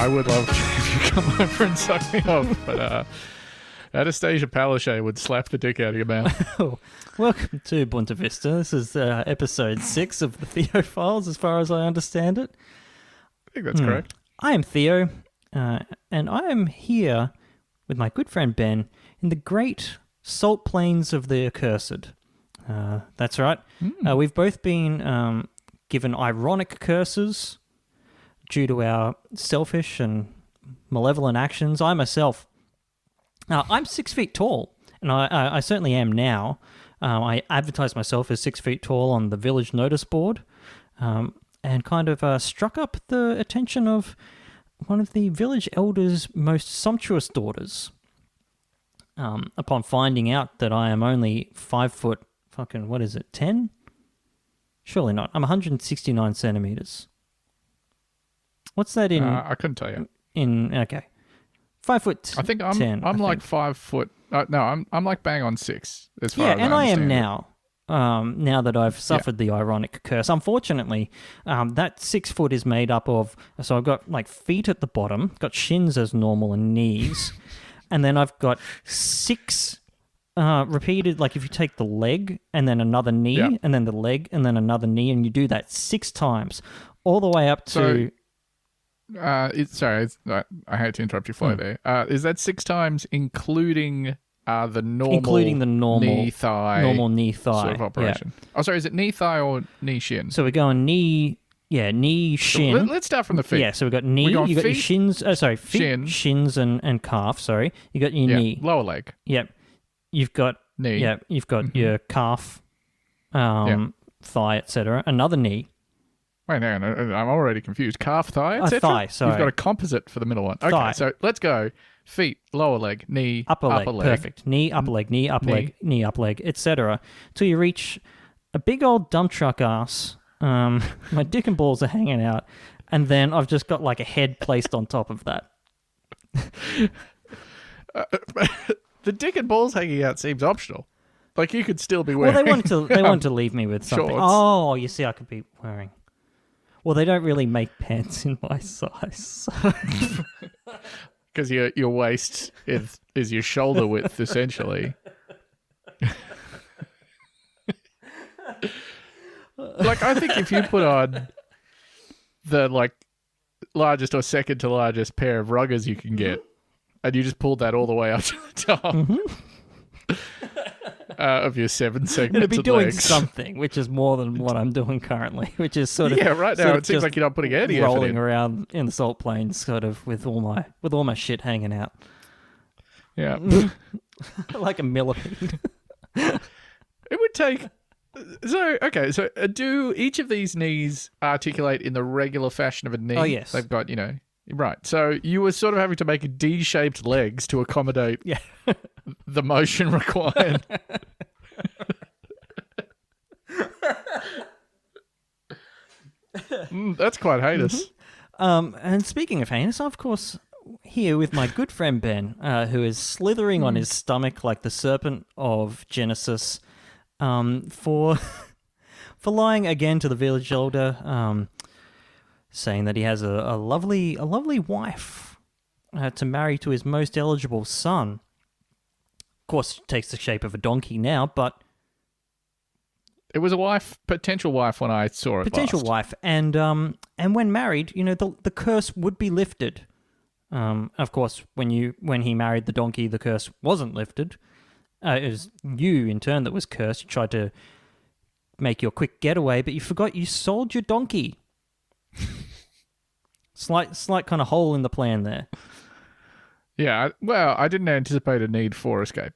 I would love if you come over and suck me off, but Anastasia Palaszczuk would slap the dick out of your mouth. Welcome to Bunta Vista. This is episode 6 of the Theo Files, as far as I understand it. I think that's correct. I am Theo, and I am here with my good friend Ben in the great salt plains of the accursed. That's right. We've both been given ironic curses due to our selfish and malevolent actions. I myself, I'm 6 feet tall, and I certainly am now. I advertised myself as 6 feet tall on the village notice board, and kind of struck up the attention of one of the village elders' most sumptuous daughters. Upon finding out that I am only 5 foot, 10? Surely not. I'm 169 centimeters. What's that in? I couldn't tell you. Okay. 5 foot. I think I'm 10, I'm like 5 foot. No, I'm like bang on 6 as far as and I am understand now. Now that I've suffered the ironic curse. Unfortunately, that 6 foot is made up of, so I've got like feet at the bottom, got shins as normal and knees, and then I've got 6 repeated, like if you take the leg and then another knee and then the leg and then another knee, and you do that 6 times, all the way up to... I had to interrupt your flow there. Is that 6 times including the normal knee thigh sort of operation? Yeah. Oh, sorry, is it knee thigh or knee shin? So we're going knee shin. So let's start from the feet. Yeah, so we've got knee, you got your shins, feet, shins and calf, sorry. You got your knee. Lower leg. Yep. You've got knee. Yeah, you've got your calf, thigh, etc. Another knee. Wait, hang on. I'm already confused. Calf, thigh, etc.? Thigh, sorry. You've got a composite for the middle one. Okay, thigh. So let's go. Feet, lower leg, knee, upper leg. Perfect. Knee, upper leg, knee, upper leg, knee, upper leg, etc. Till you reach a big old dump truck ass. My dick and balls are hanging out, and then I've just got like a head placed on top of that. The dick and balls hanging out seems optional. Like you could still be wearing... Well, they wanted to leave me with something. Shorts. Oh, you see, I could be wearing... Well, they don't really make pants in my size. Because your waist is your shoulder width, essentially. Like, I think if you put on the, like, largest or second to largest pair of ruggers you can get, and you just pulled that all the way up to the top of your 7 segments It'd be of doing legs. Something, which is more than what I'm doing currently, which is sort of... Yeah, right now it seems like you're not putting any effort in. Rolling around in the salt plains, sort of, with all my shit hanging out. Yeah. Like a millipede. It would take... So do each of these knees articulate in the regular fashion of a knee? Oh, yes. They've got, right. So you were sort of having to make D-shaped legs to accommodate the motion required. That's quite heinous. And speaking of heinous, I'm, of course, here with my good friend Ben, who is slithering on his stomach like the serpent of Genesis, for lying again to the village elder, saying that he has a lovely wife to marry to his most eligible son. Of course, it takes the shape of a donkey now, but... It was a potential wife when I saw it Potential last. wife, and when married, the curse would be lifted. Of course, when he married the donkey, the curse wasn't lifted. It was you, in turn, that was cursed. You tried to make your quick getaway, but you forgot you sold your donkey. Slight kind of hole in the plan there. Yeah, well, I didn't anticipate a need for escape.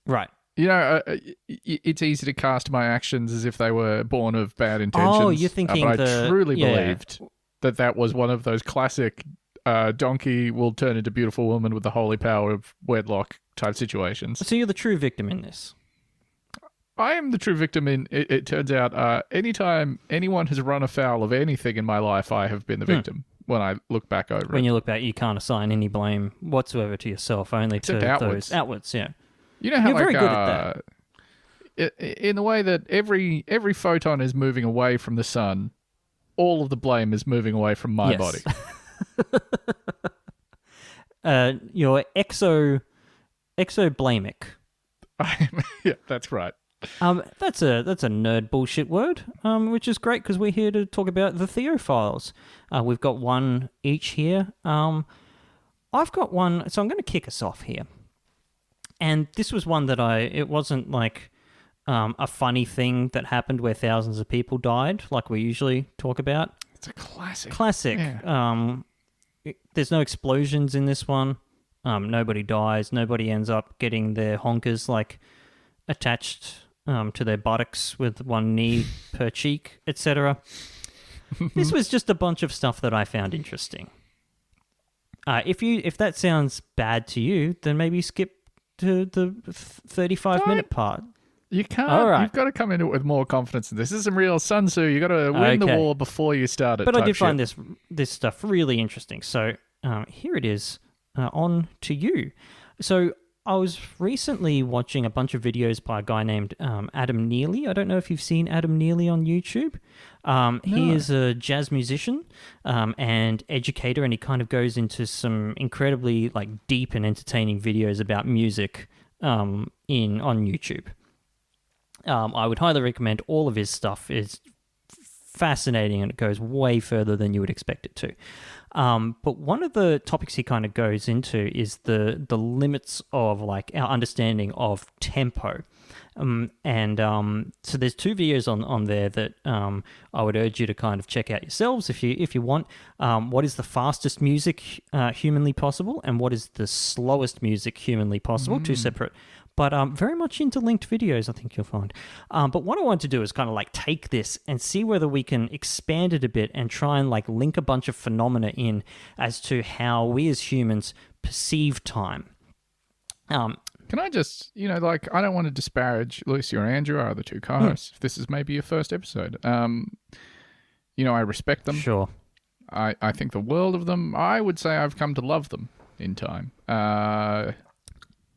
Right. It's easy to cast my actions as if they were born of bad intentions. Oh, you're thinking but I truly believed that was one of those classic donkey will turn into beautiful woman with the holy power of wedlock type situations. So you're the true victim in this. I am the true victim in, it turns out, anytime anyone has run afoul of anything in my life, I have been the victim when I look back over it. When you look back, you can't assign any blame whatsoever to yourself, only Except to outwards. those outwards, yeah. You know how You're very good at that. In the way that every photon is moving away from the sun, all of the blame is moving away from my body. You're exoblamic. Yeah, that's right. That's a nerd bullshit word, which is great because we're here to talk about the Theo files. We've got one each here. I've got one, so I'm going to kick us off here. And this was one that it wasn't like a funny thing that happened where thousands of people died, like we usually talk about. It's a classic. Classic. Yeah. There's no explosions in this one. Nobody dies. Nobody ends up getting their honkers like attached to their buttocks with one knee per cheek, etc. This was just a bunch of stuff that I found interesting. If that sounds bad to you, then maybe skip to the 35-minute part. You can't. All right. You've got to come into it with more confidence. This is some real Sun Tzu. You got to win the war before you start it. But I did find this stuff really interesting. So here it is. On to you. So I was recently watching a bunch of videos by a guy named Adam Neely. I don't know if you've seen Adam Neely on YouTube. No. He is a jazz musician and educator, and he kind of goes into some incredibly like deep and entertaining videos about music on YouTube. I would highly recommend all of his stuff. It's fascinating and it goes way further than you would expect it to. But one of the topics he kind of goes into is the limits of like our understanding of tempo. So there's two videos on there that I would urge you to kind of check out yourselves if you want. What is the fastest music humanly possible, and what is the slowest music humanly possible? Two separate, but very much interlinked videos, I think you'll find. But what I want to do is kind of like take this and see whether we can expand it a bit and try and like link a bunch of phenomena in as to how we as humans perceive time. Can I just, I don't want to disparage Lucy or Andrew, our other two co-hosts, if this is maybe your first episode. I respect them. Sure. I think the world of them. I would say I've come to love them in time.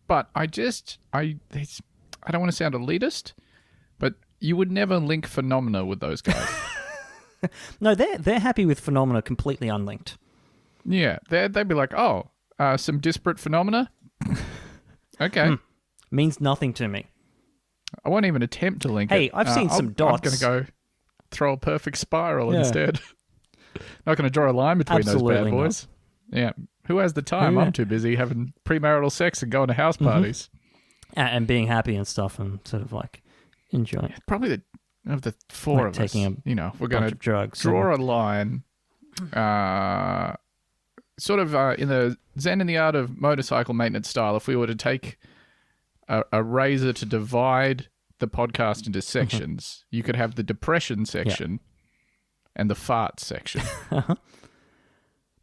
But I don't want to sound elitist, but you would never link phenomena with those guys. No, they're happy with phenomena completely unlinked. Yeah, they'd be like, some disparate phenomena? Okay. Means nothing to me. I won't even attempt to link it. Hey, I've seen some dots. I'm going to go throw a perfect spiral instead. Not going to draw a line between Absolutely those bad boys. Not. Yeah. Who has the time? I'm too busy having premarital sex and going to house parties. And being happy and stuff and sort of like enjoying. Probably of the four of taking us, we're going to drugs draw a line sort of in the Zen and the Art of Motorcycle Maintenance style. If we were to take a razor to divide the podcast into sections, you could have the depression section and the fart section.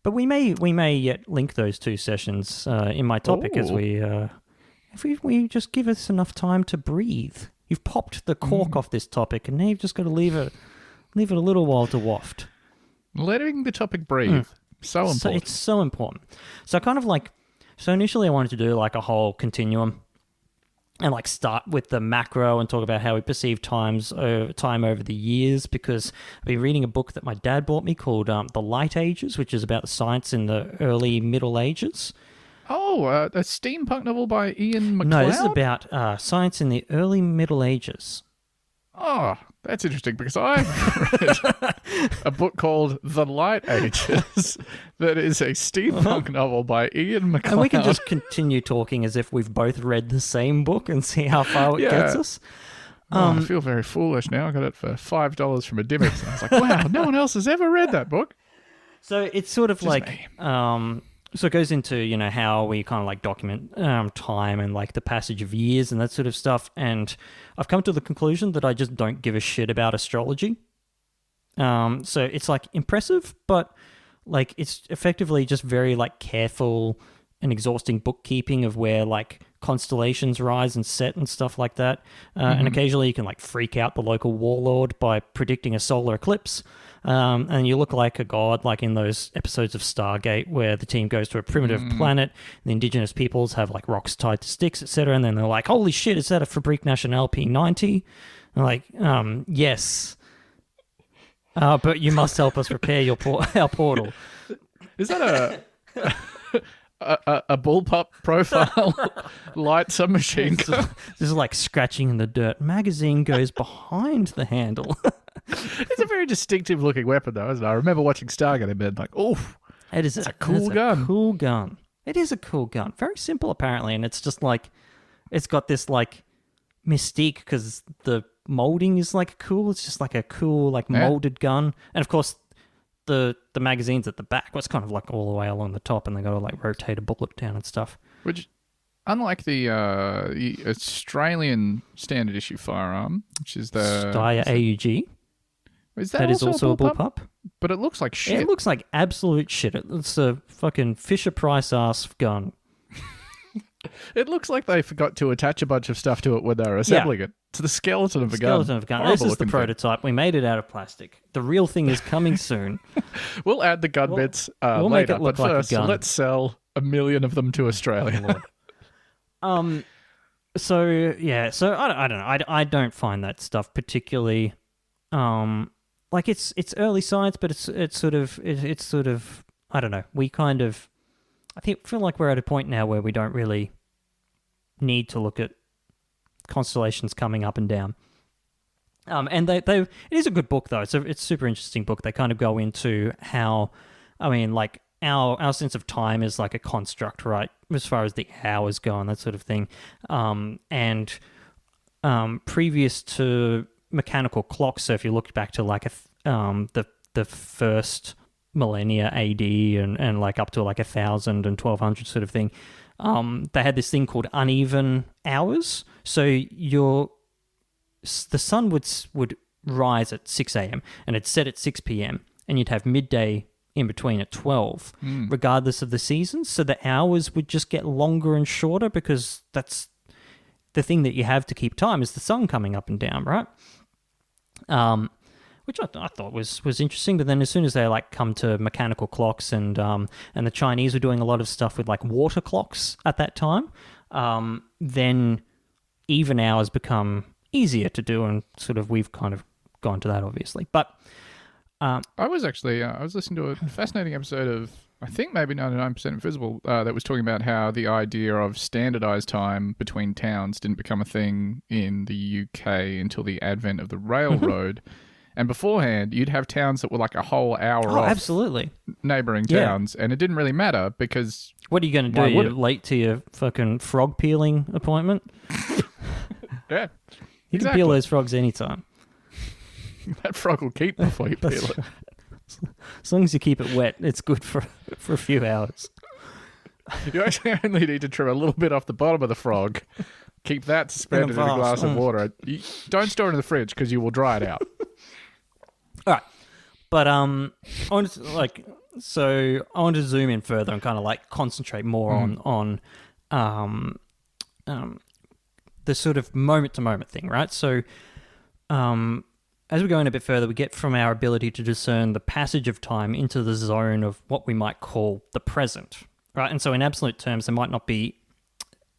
But we may yet link those two sessions in my topic as if we just give us enough time to breathe. You've popped the cork off this topic, and now you've just got to leave it a little while to waft. Letting the topic breathe, so important. It's so important. So initially I wanted to do like a whole continuum and like start with the macro and talk about how we perceive time over the years, because I've been reading a book that my dad bought me called The Light Ages, which is about the science in the early Middle Ages. Oh, a steampunk novel by Ian MacLeod? No, this is about science in the early Middle Ages. Oh, that's interesting, because I've read a book called The Light Ages that is a steampunk novel by Ian MacLeod. And we can just continue talking as if we've both read the same book and see how far it gets us. I feel very foolish now. I got it for $5 from a Dimmicks. I was like, wow, no one else has ever read that book. So it's sort of just like... me. So it goes into, how we kind of like document time and like the passage of years and that sort of stuff. And I've come to the conclusion that I just don't give a shit about astrology. So it's like impressive, but like it's effectively just very like careful and exhausting bookkeeping of where like constellations rise and set and stuff like that. And occasionally you can like freak out the local warlord by predicting a solar eclipse. And you look like a god, like in those episodes of Stargate where the team goes to a primitive planet, and the indigenous peoples have like rocks tied to sticks, etc. And then they're like, holy shit, is that a Fabrique Nationale P90? I'm like, yes. But you must help us repair our portal. Is that a bullpup profile lights a machine gun. This is like scratching in the dirt. Magazine goes behind the handle. It's a very distinctive looking weapon, though, isn't it? I remember watching Stargate and being like, "Oof, It's a cool gun." Cool gun. It is a cool gun. Very simple, apparently, and it's just like it's got this like mystique because the molding is like cool. It's just like a cool like molded gun, and of course the magazine's at the back. Well, it's kind of like all the way along the top, and they got to like rotate a bullet down and stuff. Which, unlike the Australian standard issue firearm, which is the Steyr AUG. Is That is also a bullpup? But it looks like shit. It looks like absolute shit. It's a fucking Fisher-Price ass gun. It looks like they forgot to attach a bunch of stuff to it when they were assembling it. It's the skeleton of a gun. Skeleton of a gun. Horrible This is the looking thing. prototype. We made it out of plastic. The real thing is coming soon. We'll add the gun bits we'll make later, it look but like a first, gun. let's sell 1 million of them to Australia. So I don't know. I don't find that stuff particularly like it's early science, but it's sort of I don't know. We kind of feel like we're at a point now where we don't really need to look at constellations coming up and down. And they it is a good book though. It's a super interesting book. They kind of go into how, I mean, like our sense of time is like a construct, right? As far as the hours go and that sort of thing. And previous to mechanical clocks, so if you looked back to like the first millennia AD and like up to like 1,000 and 1,200 sort of thing, they had this thing called uneven hours. So the sun would rise at 6 a.m. and it'd set at 6 p.m. and you'd have midday in between at 12, regardless of the seasons. So the hours would just get longer and shorter because that's the thing that you have to keep time is the sun coming up and down, right? Which I thought was interesting. But then as soon as they like come to mechanical clocks and the Chinese were doing a lot of stuff with like water clocks at that time, then even hours become easier to do, and sort of we've kind of gone to that, obviously. But I was listening to a fascinating episode of, I think maybe 99% Invisible, that was talking about how the idea of standardized time between towns didn't become a thing in the UK until the advent of the railroad. And beforehand, you'd have towns that were like a whole hour off absolutely neighbouring towns, and it didn't really matter because... What are you going to do? You're late to your fucking frog peeling appointment? Yeah, You can peel those frogs anytime. That frog will keep before you peel it. As long as you keep it wet, it's good for a few hours. You actually only need to trim a little bit off the bottom of the frog, keep that suspended in a glass of water. Don't store it in the fridge because you will dry it out. All right, but I wanted to zoom in further and kind of like concentrate more on the sort of moment to moment thing, right? So, as we go in a bit further, we get from our ability to discern the passage of time into the zone of what we might call the present, right? And so, in absolute terms, there might not be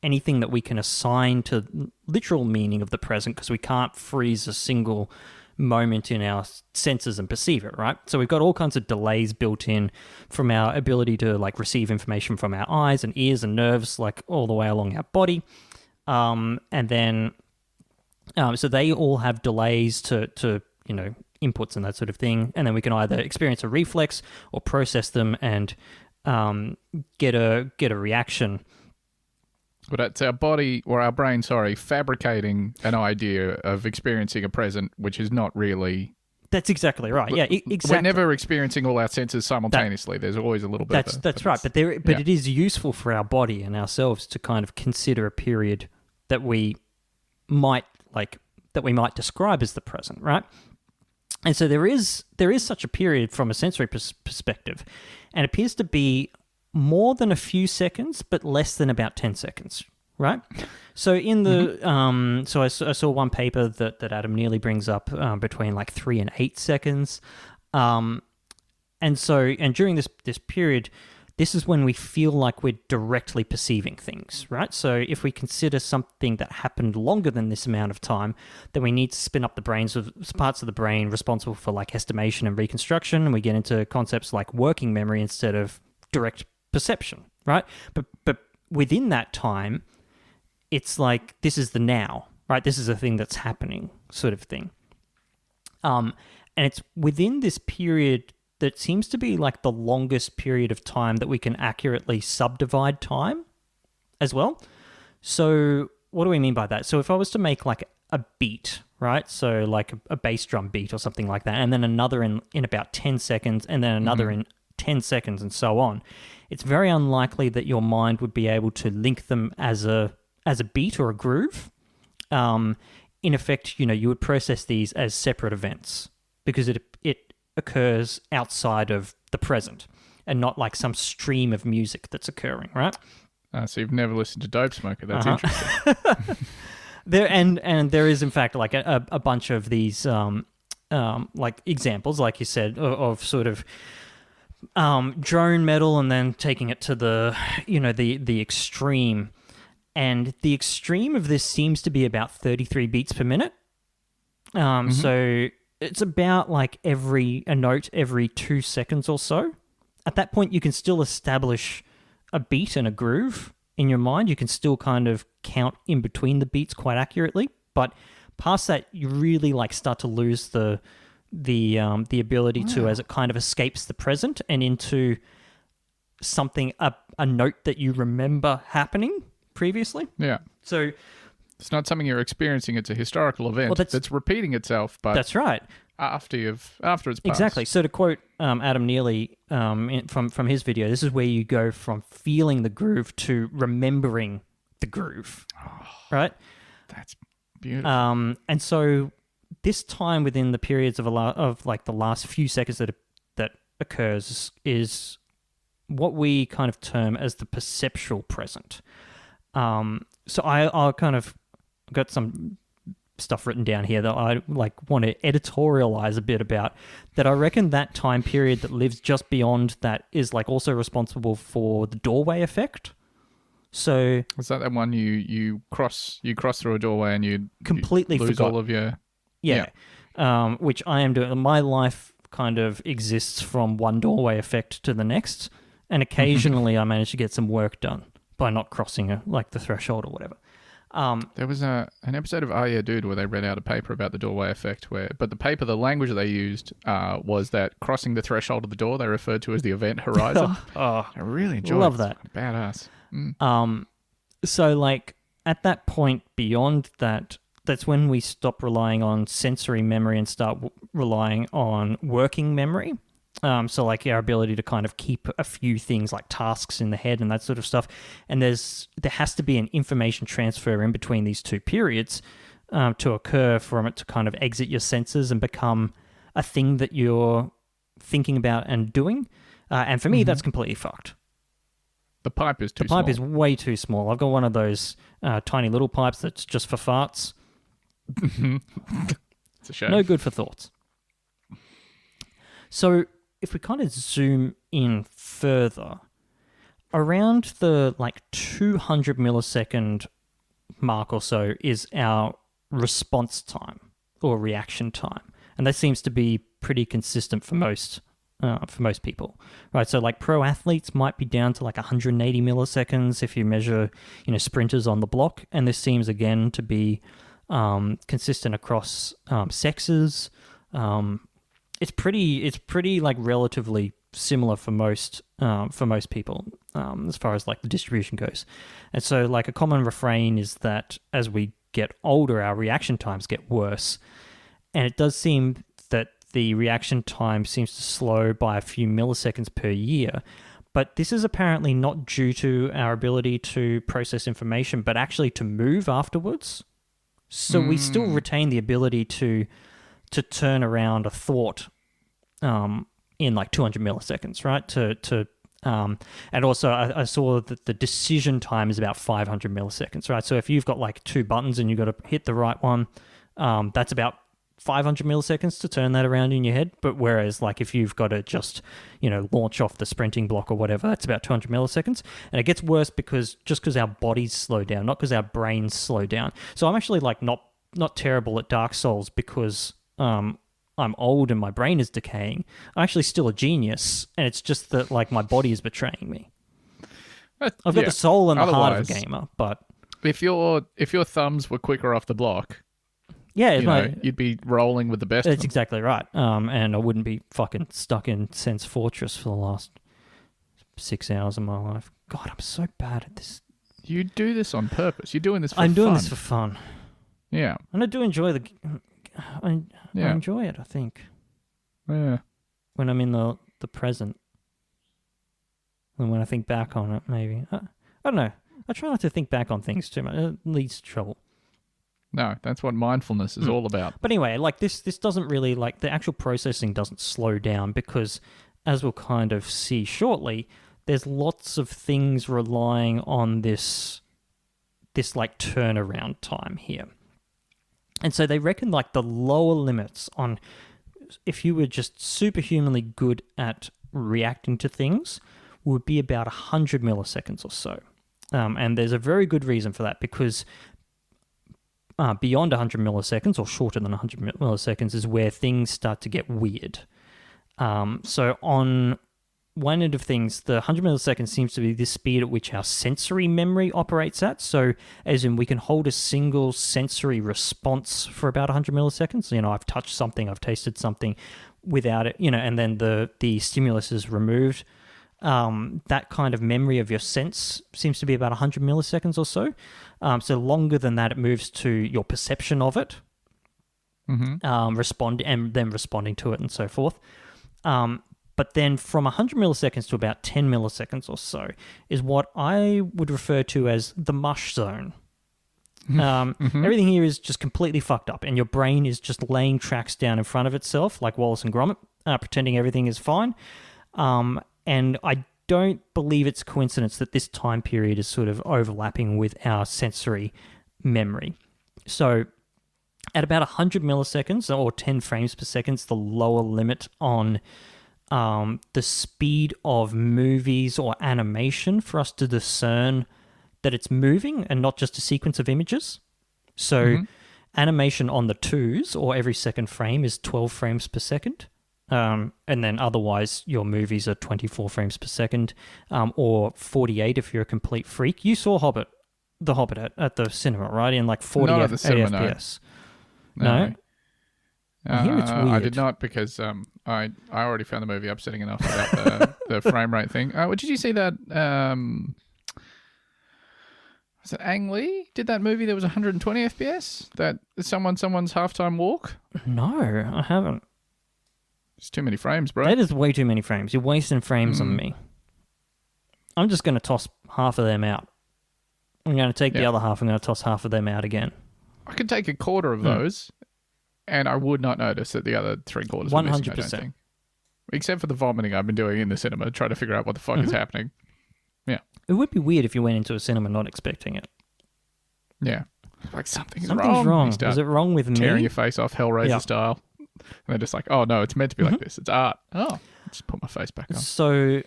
anything that we can assign to literal meaning of the present because we can't freeze a single moment in our senses and perceive it, right? So we've got all kinds of delays built in from our ability to like receive information from our eyes and ears and nerves, like all the way along our body. And then, so they all have delays to inputs and that sort of thing. And then we can either experience a reflex or process them and get a reaction. But it's our body, or our brain, fabricating an idea of experiencing a present, which is not really... That's exactly right. Yeah, exactly. We're never experiencing all our senses simultaneously. There's always a little bit That's right. But it is useful for our body and ourselves to kind of consider a period that we might describe as the present, right? And so there is such a period from a sensory perspective, and it appears to be more than a few seconds, but less than about 10 seconds, right? So in the I saw one paper that Adam Neely brings up between like 3 and 8 seconds, and during this period, this is when we feel like we're directly perceiving things, right? So if we consider something that happened longer than this amount of time, then we need to spin up the brains of parts of the brain responsible for like estimation and reconstruction, and we get into concepts like working memory instead of direct perception, right? But within that time, it's like this is the now, right? This is a thing that's happening, sort of thing. And it's within this period that seems to be like the longest period of time that we can accurately subdivide time as well. So what do we mean by that? So if I was to make like a beat, right? So like a bass drum beat or something like that, and then another in about 10 seconds, and then another in 10 seconds, and so on, it's very unlikely that your mind would be able to link them as a beat or a groove. In effect, you would process these as separate events because it occurs outside of the present and not like some stream of music that's occurring, right? So you've never listened to Dope Smoker. That's interesting. There is in fact like a bunch of these like examples, like you said, of sort of drone metal, and then taking it to the the extreme. And the extreme of this seems to be about 33 beats per minute. So it's about like a note every 2 seconds or so. At that point, you can still establish a beat and a groove in your mind. You can still kind of count in between the beats quite accurately. But past that, you really like start to lose the ability to, as it kind of escapes the present and into something, a note that you remember happening previously. Yeah. So it's not something you're experiencing. It's a historical event that's repeating itself. But that's right. After it's passed. Exactly. So to quote Adam Neely from his video, this is where you go from feeling the groove to remembering the groove. Right? That's beautiful. And so this time within the periods of like the last few seconds that occurs is what we kind of term as the perceptual present. So I'll kind of got some stuff written down here that I like want to editorialize a bit about, that I reckon that time period that lives just beyond that is like also responsible for the doorway effect. So is that one you cross through a doorway and you completely lose forgot all of your which I am doing. My life kind of exists from one doorway effect to the next, and occasionally I manage to get some work done by not crossing the threshold or whatever. There was an episode of Oh Yeah Dude where they read out a paper about the doorway effect, but the language they used was that crossing the threshold of the door they referred to as the event horizon. I really enjoyed love that. Badass. So like at that point beyond that, that's when we stop relying on sensory memory and start relying on working memory. So like our ability to kind of keep a few things like tasks in the head and that sort of stuff. And there has to be an information transfer in between these two periods to occur for it to kind of exit your senses and become a thing that you're thinking about and doing. And for me, that's completely fucked. The pipe is too small. The pipe is way too small. I've got one of those tiny little pipes that's just for farts. It's a shame. No good for thoughts. So if we kind of zoom in further, around the like 200 millisecond mark or so is our response time or reaction time. And that seems to be pretty consistent for most people, right? So like pro athletes might be down to like 180 milliseconds if you measure, sprinters on the block. And this seems again to be consistent across sexes. It's pretty like relatively similar for most people as far as like the distribution goes. And so like a common refrain is that as we get older, our reaction times get worse. And it does seem that the reaction time seems to slow by a few milliseconds per year. But this is apparently not due to our ability to process information, but actually to move afterwards. So we still retain the ability to turn around a thought in like 200 milliseconds, right? And also I saw that the decision time is about 500 milliseconds, right? So if you've got like two buttons and you've got to hit the right one, that's about 500 milliseconds to turn that around in your head. But whereas like if you've got to just, launch off the sprinting block or whatever, that's about 200 milliseconds. And it gets worse because our bodies slow down, not because our brains slow down. So I'm actually like not terrible at Dark Souls because I'm old and my brain is decaying. I'm actually still a genius, and it's just that like my body is betraying me. I've got the soul and the heart of a Otherwise, gamer, but if your thumbs were quicker off the block, yeah, you'd be rolling with the best. that's of them. exactly right. And I wouldn't be fucking stuck in Sense Fortress for the last 6 hours of my life. God, I'm so bad at this. You do this on purpose. You're doing this for I'm doing fun. this for fun. Yeah. And I do enjoy I enjoy it, I think. Yeah. When I'm in the present. And when I think back on it, maybe. I don't know. I try not to think back on things too much. It leads to trouble. No, that's what mindfulness is all about. But anyway, like this doesn't really, like, the actual processing doesn't slow down because, as we'll kind of see shortly, there's lots of things relying on this like turnaround time here. And so they reckon like the lower limits on if you were just superhumanly good at reacting to things would be about 100 milliseconds or so. And there's a very good reason for that because beyond 100 milliseconds or shorter than 100 milliseconds is where things start to get weird. So on one end of things, the 100 milliseconds seems to be the speed at which our sensory memory operates at. So as in we can hold a single sensory response for about 100 milliseconds. I've touched something, I've tasted something without it, and then the stimulus is removed. That kind of memory of your sense seems to be about 100 milliseconds or so. So longer than that, it moves to your perception of it, responding to it and so forth. But then from 100 milliseconds to about 10 milliseconds or so is what I would refer to as the mush zone. Everything here is just completely fucked up, and your brain is just laying tracks down in front of itself, like Wallace and Gromit, pretending everything is fine. And I don't believe it's coincidence that this time period is sort of overlapping with our sensory memory. So at about 100 milliseconds or 10 frames per second is the lower limit on the speed of movies or animation for us to discern that it's moving and not just a sequence of images. So animation on the twos or every second frame is 12 frames per second. And then otherwise your movies are 24 frames per second or 48 if you're a complete freak. You saw The Hobbit at the cinema, right? In like 40 Not at the cinema, FPS. No. I hear it's weird. I did not because I already found the movie upsetting enough about the frame rate thing. Did you see that? Was it Ang Lee did that movie that was 120 FPS? That someone's halftime walk? No, I haven't. It's too many frames, bro. That is way too many frames. You're wasting frames on me. I'm just going to toss half of them out. I'm going to take the other half. I'm going to toss half of them out again. I could take a quarter of those, and I would not notice that the other 3/4 were missing, I don't think. Except for the vomiting I've been doing in the cinema, trying to figure out what the fuck is happening. Yeah. It would be weird if you went into a cinema not expecting it. Yeah. Like something's wrong. Is it wrong with me? Tearing your face off Hellraiser style. And they're just like, oh no, it's meant to be like this. It's art. Oh, just put my face back on. So,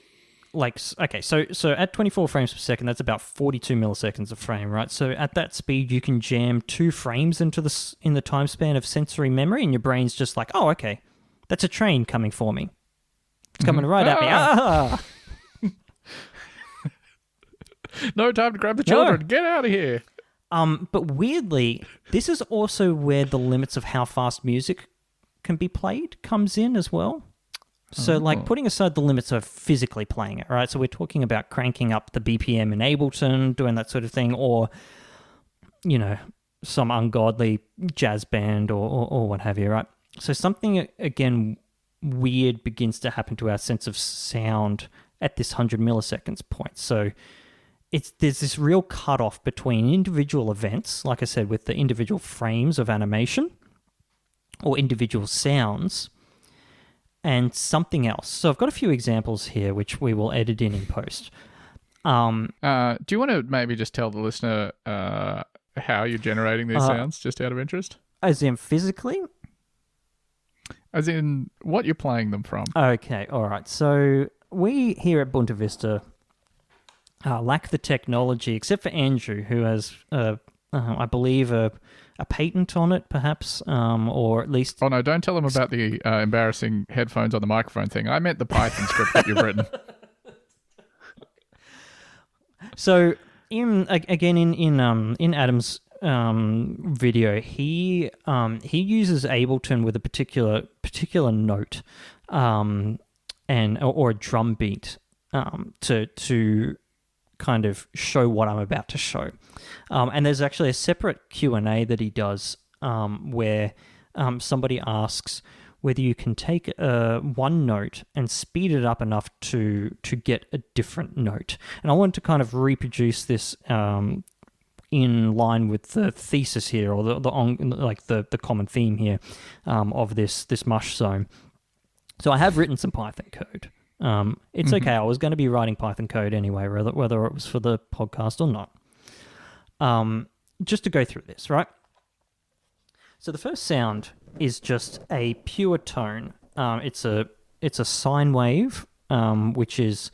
so at 24 frames per second, that's about 42 milliseconds a frame, right? So at that speed, you can jam 2 frames in the time span of sensory memory, and your brain's just like, oh, okay, that's a train coming for me. It's coming right at me. Ah! No time to grab the children. No. Get out of here. But weirdly, this is also where the limits of how fast music can be played comes in as well. So like putting aside the limits of physically playing it, right? So we're talking about cranking up the BPM in Ableton, doing that sort of thing, or, some ungodly jazz band or what have you, right? So something, again, weird begins to happen to our sense of sound at this 100 milliseconds point. So there's this real cutoff between individual events, like I said, with the individual frames of animation or individual sounds, and something else. So I've got a few examples here, which we will edit in post. Do you want to maybe just tell the listener how you're generating these sounds, just out of interest? As in physically? As in what you're playing them from. Okay, all right. So we here at Bunta Vista lack the technology, except for Andrew, who has, I believe, a patent on it, perhaps, or at least... Oh, no, don't tell them about the embarrassing headphones on the microphone thing. I meant the Python script that you've written. So in Adam's video, he uses Ableton with a particular note, or a drum beat, to kind of show what I'm about to show. And there's actually a separate Q&A that he does, where somebody asks whether you can take one note and speed it up enough to get a different note. And I wanted to kind of reproduce this in line with the thesis here, or the common theme here, of this Mush zone. So I have written some Python code. It's okay. I was going to be writing Python code anyway, whether it was for the podcast or not. Just to go through this, right? So the first sound is just a pure tone. It's a sine wave, which is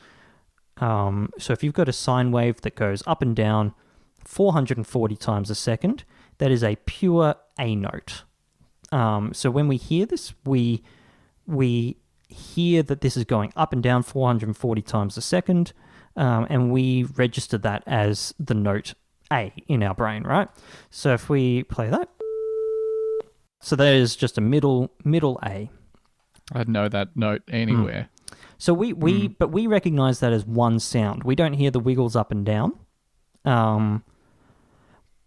so if you've got a sine wave that goes up and down 440 times a second, that is a pure A note. So when we hear this, we hear that this is going up and down 440 times a second, and we register that as the note A in our brain, right? So if we play that, so that is just a middle A. I'd know that note anywhere. So but we recognize that as one sound. We don't hear the wiggles up and down.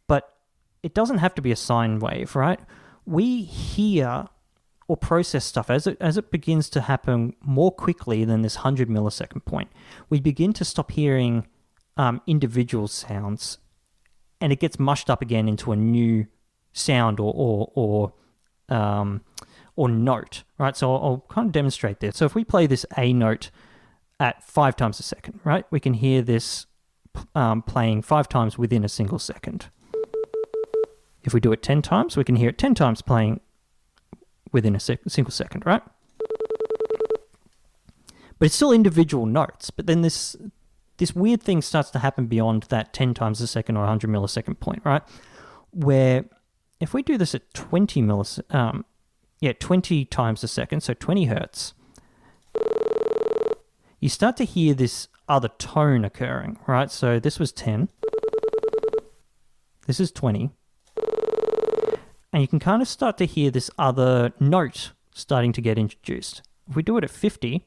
But it doesn't have to be a sine wave, right? We hear or process stuff as it begins to happen more quickly than this 100 millisecond point. We begin to stop hearing individual sounds, and it gets mushed up again into a new sound or note, right? So I'll kind of demonstrate this. So if we play this A note at 5 times a second, right, we can hear this playing 5 times within a single second. If we do it 10 times, we can hear it 10 times playing within a single second, right? But it's still individual notes. But then this weird thing starts to happen beyond that 10 times a second or 100 millisecond point, right? Where if we do this at 20 times a second, so 20 hertz, you start to hear this other tone occurring, right? So this was 10. This is 20. And you can kind of start to hear this other note starting to get introduced. If we do it at 50,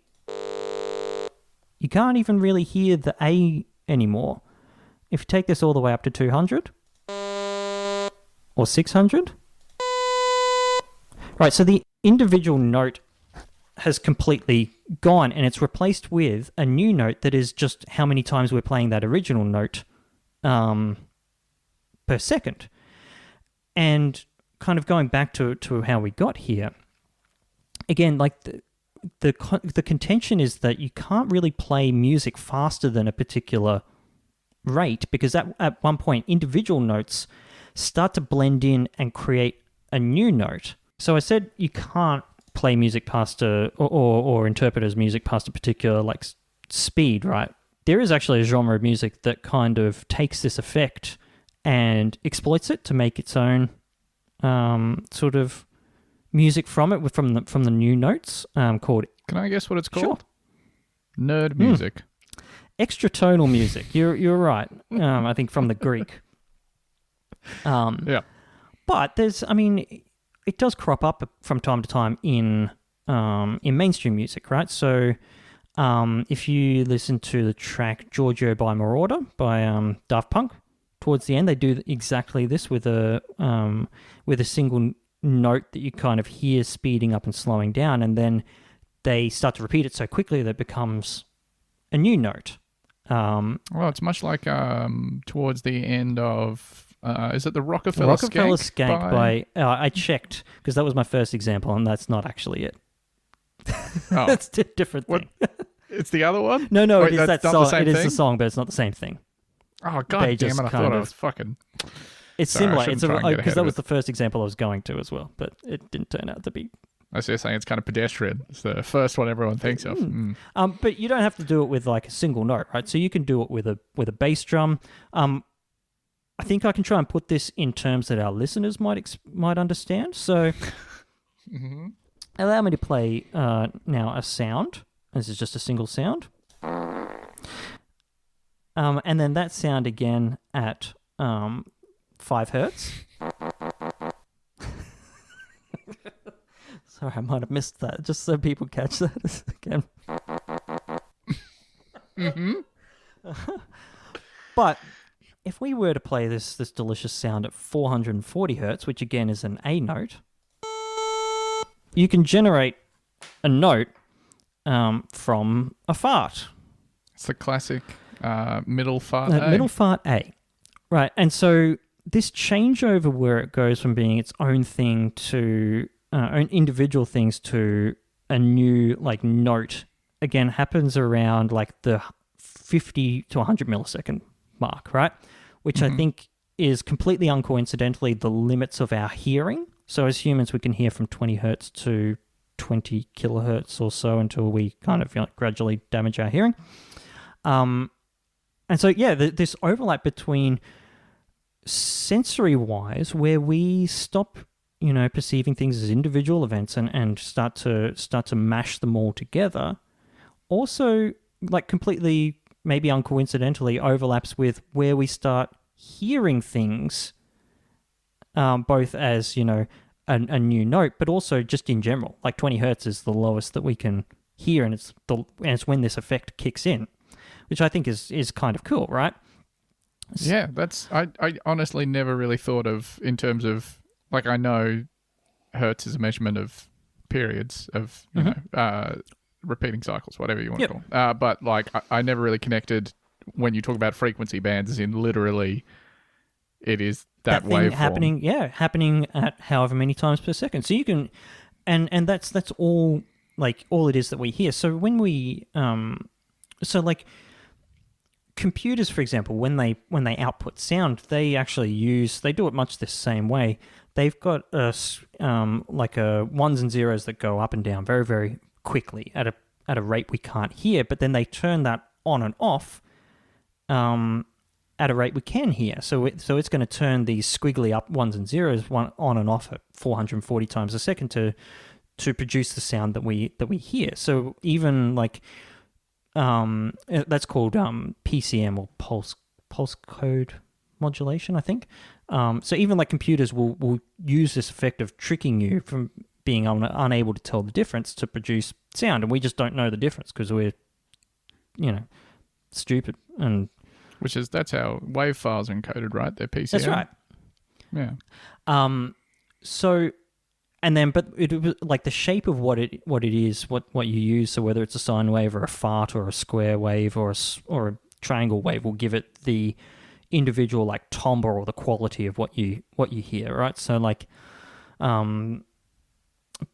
you can't even really hear the A anymore. If you take this all the way up to 200 or 600, right, so the individual note has completely gone, and it's replaced with a new note that is just how many times we're playing that original note per second. And kind of going back to how we got here, again, like the contention is that you can't really play music faster than a particular rate, because at one point individual notes start to blend in and create a new note. So I said you can't play music past or interpret as music past a particular like speed, right? There is actually a genre of music that kind of takes this effect and exploits it to make its own sort of music from it, from the new notes, called... Can I guess what it's called? Sure. Nerd music. Extratonal music. You're right. I think from the Greek. Yeah. But it does crop up from time to time in mainstream music, right? So if you listen to the track Giorgio by Marauder by Daft Punk, towards the end they do exactly this with a single note that you kind of hear speeding up and slowing down, and then they start to repeat it so quickly that it becomes a new note. Well, it's much like towards the end of... is it the Rockefeller Skank by I checked, because that was my first example, and that's not actually it. Oh. That's a different thing. It's the other one? No, Wait, it is that song. It is thing? the song, but it's not the same thing. Oh, God damn it. I thought I was fucking... It's Sorry, similar. It's because that was it. the first example I was going to as well, but it didn't turn out to be. I was just saying it's kind of pedestrian. It's the first one everyone thinks of. But you don't have to do it with like a single note, right? So you can do it with a bass drum. I think I can try and put this in terms that our listeners might understand. So allow me to play now a sound. This is just a single sound. And then that sound again at 5 hertz. Sorry, I might have missed that, just so people catch that again. Mm-hmm. But if we were to play this delicious sound at 440 hertz, which again is an A note, you can generate a note from a fart. It's the classic middle fart A. Middle fart A. Right, and so this changeover where it goes from being its own thing to own individual things to a new like note, again, happens around like the 50 to 100 millisecond mark, right? Which I think is completely uncoincidentally the limits of our hearing. So as humans, we can hear from 20 hertz to 20 kilohertz or so until we kind of gradually damage our hearing. And so, yeah, this overlap between sensory-wise, where we stop, perceiving things as individual events and start to mash them all together, also, like completely, maybe uncoincidentally, overlaps with where we start hearing things, both as, a new note, but also just in general. Like 20 hertz is the lowest that we can hear, and it's when this effect kicks in, which I think is kind of cool, right? Yeah, I honestly never really thought of in terms of, like, I know hertz is a measurement of periods of, repeating cycles, whatever you want to call them. But, like, I never really connected when you talk about frequency bands as in literally it is that waveform. Happening at however many times per second. So you can, and that's all, like, all it is that we hear. So when we, computers, for example, when they output sound, they do it much the same way. They've got a ones and zeros that go up and down very, very quickly at a rate we can't hear, but then they turn that on and off at a rate we can hear. So it's going to turn these squiggly up ones and zeros on and off at 440 times a second to produce the sound that we hear. So even like that's called PCM, or pulse code modulation, I think. So even like computers will use this effect of tricking you from being unable to tell the difference to produce sound, and we just don't know the difference because we're, stupid. And that's how wave files are encoded, right? They're PCM. That's right. Yeah. So, and then, but it was like the shape of what it is, what you use. So whether it's a sine wave or a fart or a square wave or a triangle wave will give it the individual like timbre or the quality of what you hear, right? So like,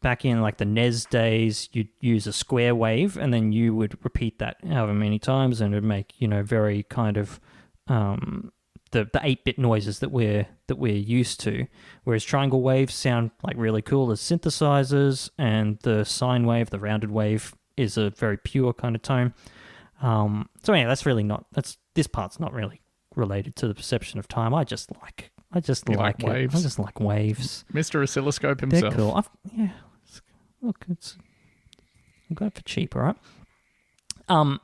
back in like the NES days, you'd use a square wave and then you would repeat that however many times, and it would make very kind of the 8-bit noises that we're used to, whereas triangle waves sound like really cool as synthesizers, and the sine wave, the rounded wave, is a very pure kind of tone. So yeah, this part's not really related to the perception of time. I just like it. Waves. I just like waves. Mr. Oscilloscope himself. They're cool. Look, I'm going for cheap, all right? But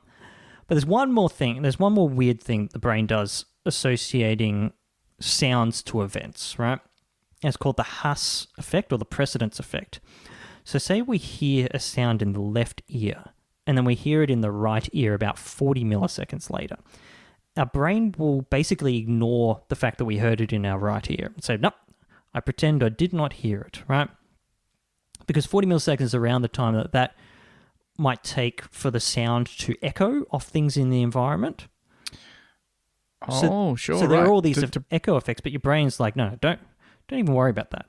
there's one more thing. There's one more weird thing the brain does associating sounds to events, right? And it's called the Haas effect, or the precedence effect. So say we hear a sound in the left ear, and then we hear it in the right ear about 40 milliseconds later. Our brain will basically ignore the fact that we heard it in our right ear and say, nope, I pretend I did not hear it, right? Because 40 milliseconds is around the time that might take for the sound to echo off things in the environment. Sure. So there are all these echo effects, but your brain's like, no, don't even worry about that.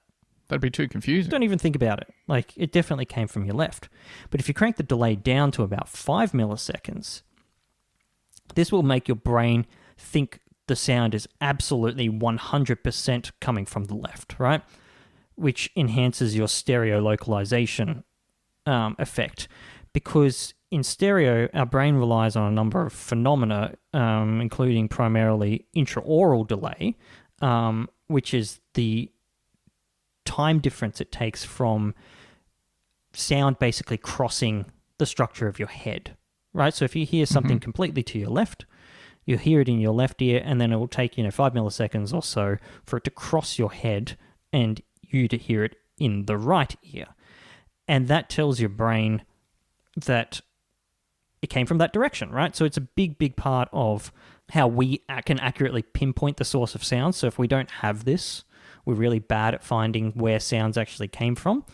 That'd be too confusing. Don't even think about it. Like, it definitely came from your left. But if you crank the delay down to about 5 milliseconds, this will make your brain think the sound is absolutely 100% coming from the left, right? Which enhances your stereo localization effect. Because in stereo, our brain relies on a number of phenomena, including primarily intraoral delay, which is the time difference it takes from sound basically crossing the structure of your head, right? So if you hear something completely to your left, you'll hear it in your left ear, and then it will take 5 milliseconds or so for it to cross your head and you to hear it in the right ear. And that tells your brain that it came from that direction, right? So it's a big, big part of how we can accurately pinpoint the source of sound. So if we don't have this, we're really bad at finding where sounds actually came from.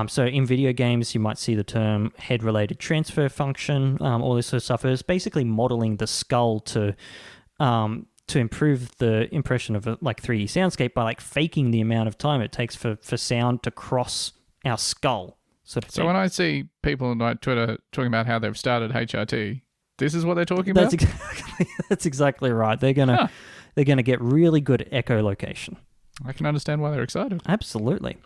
So in video games, you might see the term head-related transfer function, all this sort of stuff. It's basically modeling the skull to improve the impression of a 3D soundscape by faking the amount of time it takes for sound to cross our skull. Sort of So thing. when I see people on Twitter talking about how they've started HRT, this is what they're talking about? That's exactly right. They're gonna get really good at echolocation. I can understand why they're excited. Absolutely.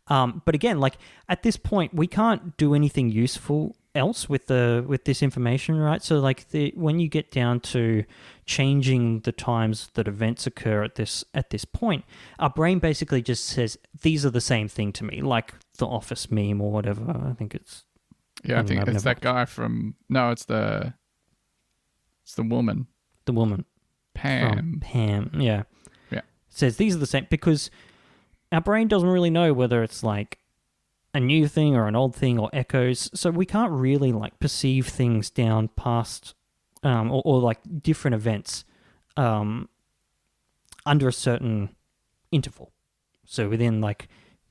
But again, at this point, we can't do anything useful else with this information, right? So when you get down to changing the times that events occur at this point, our brain basically just says these are the same thing to me, like the Office meme or whatever. I think it's I think it's that guy from it's the woman. The woman. Pam. Pam, yeah. Yeah. Says these are the same because our brain doesn't really know whether it's a new thing or an old thing or echoes. So we can't really perceive things down past or different events under a certain interval. So within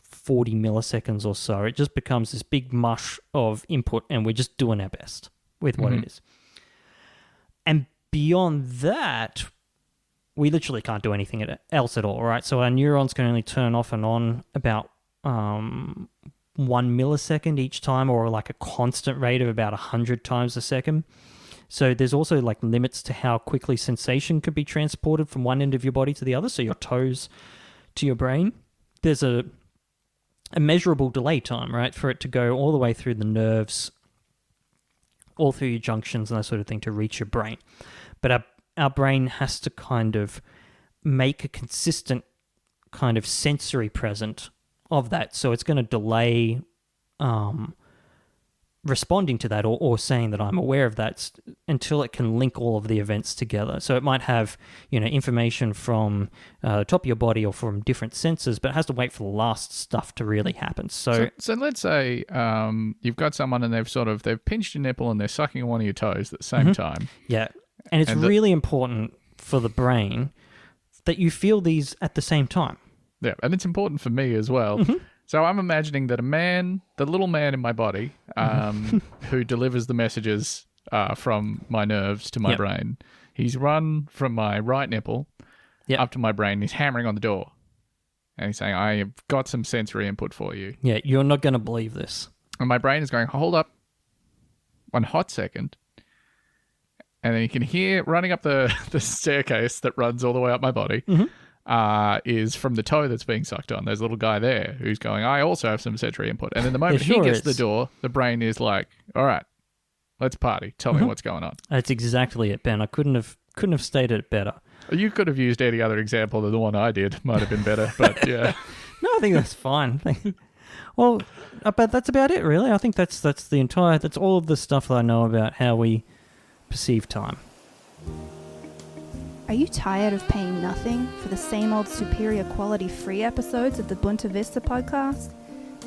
40 milliseconds or so, it just becomes this big mush of input and we're just doing our best with what it is. And beyond that, we literally can't do anything else at all, right? So our neurons can only turn off and on about 1 millisecond each time, or a constant rate of about 100 times a second. So there's also limits to how quickly sensation could be transported from one end of your body to the other, so your toes to your brain. There's a measurable delay time, right, for it to go all the way through the nerves, all through your junctions and that sort of thing to reach your brain. But our brain has to kind of make a consistent kind of sensory present of that. So it's going to delay responding to that or saying that I'm aware of that until it can link all of the events together. So it might have, information from the top of your body or from different senses, but it has to wait for the last stuff to really happen. So let's say you've got someone and they've pinched your nipple and they're sucking on one of your toes at the same time. Yeah. And it's really important for the brain that you feel these at the same time. Yeah, and it's important for me as well. So I'm imagining that the little man in my body, who delivers the messages from my nerves to my brain, he's run from my right nipple up to my brain. He's hammering on the door. And he's saying, I have got some sensory input for you. Yeah, you're not going to believe this. And my brain is going, hold up 1 hot second. And then you can hear running up the staircase that runs all the way up my body is from the toe that's being sucked on. There's a little guy there who's going, I also have some sensory input. And then the moment he gets to the door, the brain is like, all right, let's party. Tell me what's going on. That's exactly it, Ben. I couldn't have stated it better. You could have used any other example than the one I did. Might have been better, but yeah. No, I think that's fine. Well, but that's about it, really. I think that's all of the stuff that I know about how we perceive time. Are you tired of paying nothing for the same old superior quality free episodes of the Bunta Vista podcast?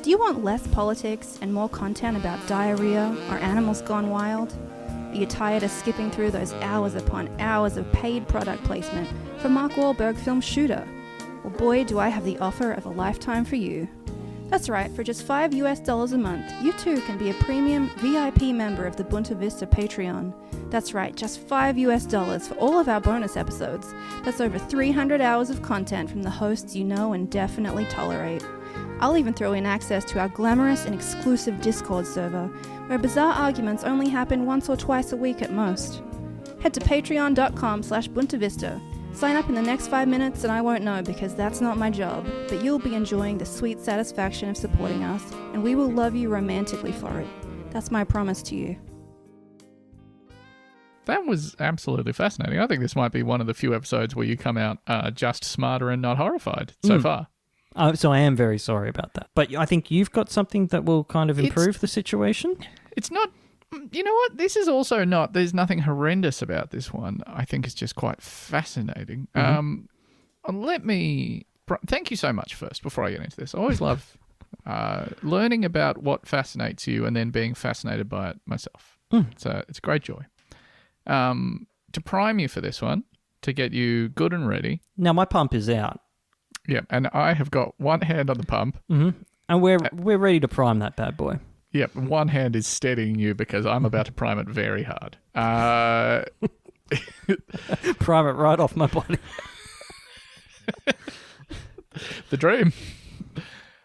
Do you want less politics and more content about diarrhea or animals gone wild? Are you tired of skipping through those hours upon hours of paid product placement for Mark Wahlberg film Shooter? Well, boy, do I have the offer of a lifetime for you. That's right, for just $5 a month, you too can be a premium VIP member of the Bunta Vista Patreon. That's right, just $5 for all of our bonus episodes. That's over 300 hours of content from the hosts you know and definitely tolerate. I'll even throw in access to our glamorous and exclusive Discord server, where bizarre arguments only happen once or twice a week at most. Head to patreon.com/buntavista. Sign up in the next 5 minutes and I won't know because that's not my job, but you'll be enjoying the sweet satisfaction of supporting us, and we will love you romantically for it. That's my promise to you. That was absolutely fascinating. I think this might be one of the few episodes where you come out just smarter and not horrified so far. So I am very sorry about that. But I think you've got something that will kind of improve the situation. It's not You know what? This is also not. There's nothing horrendous about this one. I think it's just quite fascinating. Let me. Thank you so much first before I get into this. I always love learning about what fascinates you and then being fascinated by it myself. So it's a great joy. To prime you for this one, to get you good and ready. Now my pump is out. Yeah, and I have got one hand on the pump. And we're ready to prime that bad boy. Yep, one hand is steadying you because I'm about to prime it very hard. Prime it right off my body. The dream.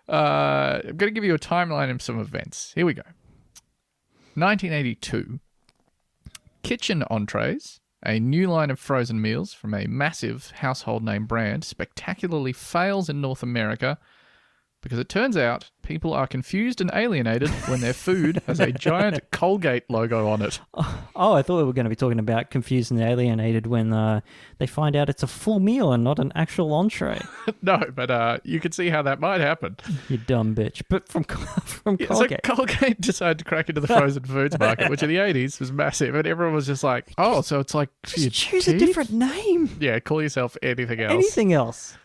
I'm going to give you a timeline of some events. Here we go. 1982. Kitchen Entrees, a new line of frozen meals from a massive household name brand, spectacularly fails in North America because it turns out people are confused and alienated when their food has a giant Colgate logo on it. Oh, I thought we were going to be talking about confused and alienated when they find out it's a full meal and not an actual entree. No, but you can see how that might happen. You dumb bitch. But from Colgate. So Colgate decided to crack into the frozen foods market, which in the 80s was massive, and everyone was just like, oh, so it's like for your Just choose teeth? a different name. Yeah, call yourself anything else. Anything else.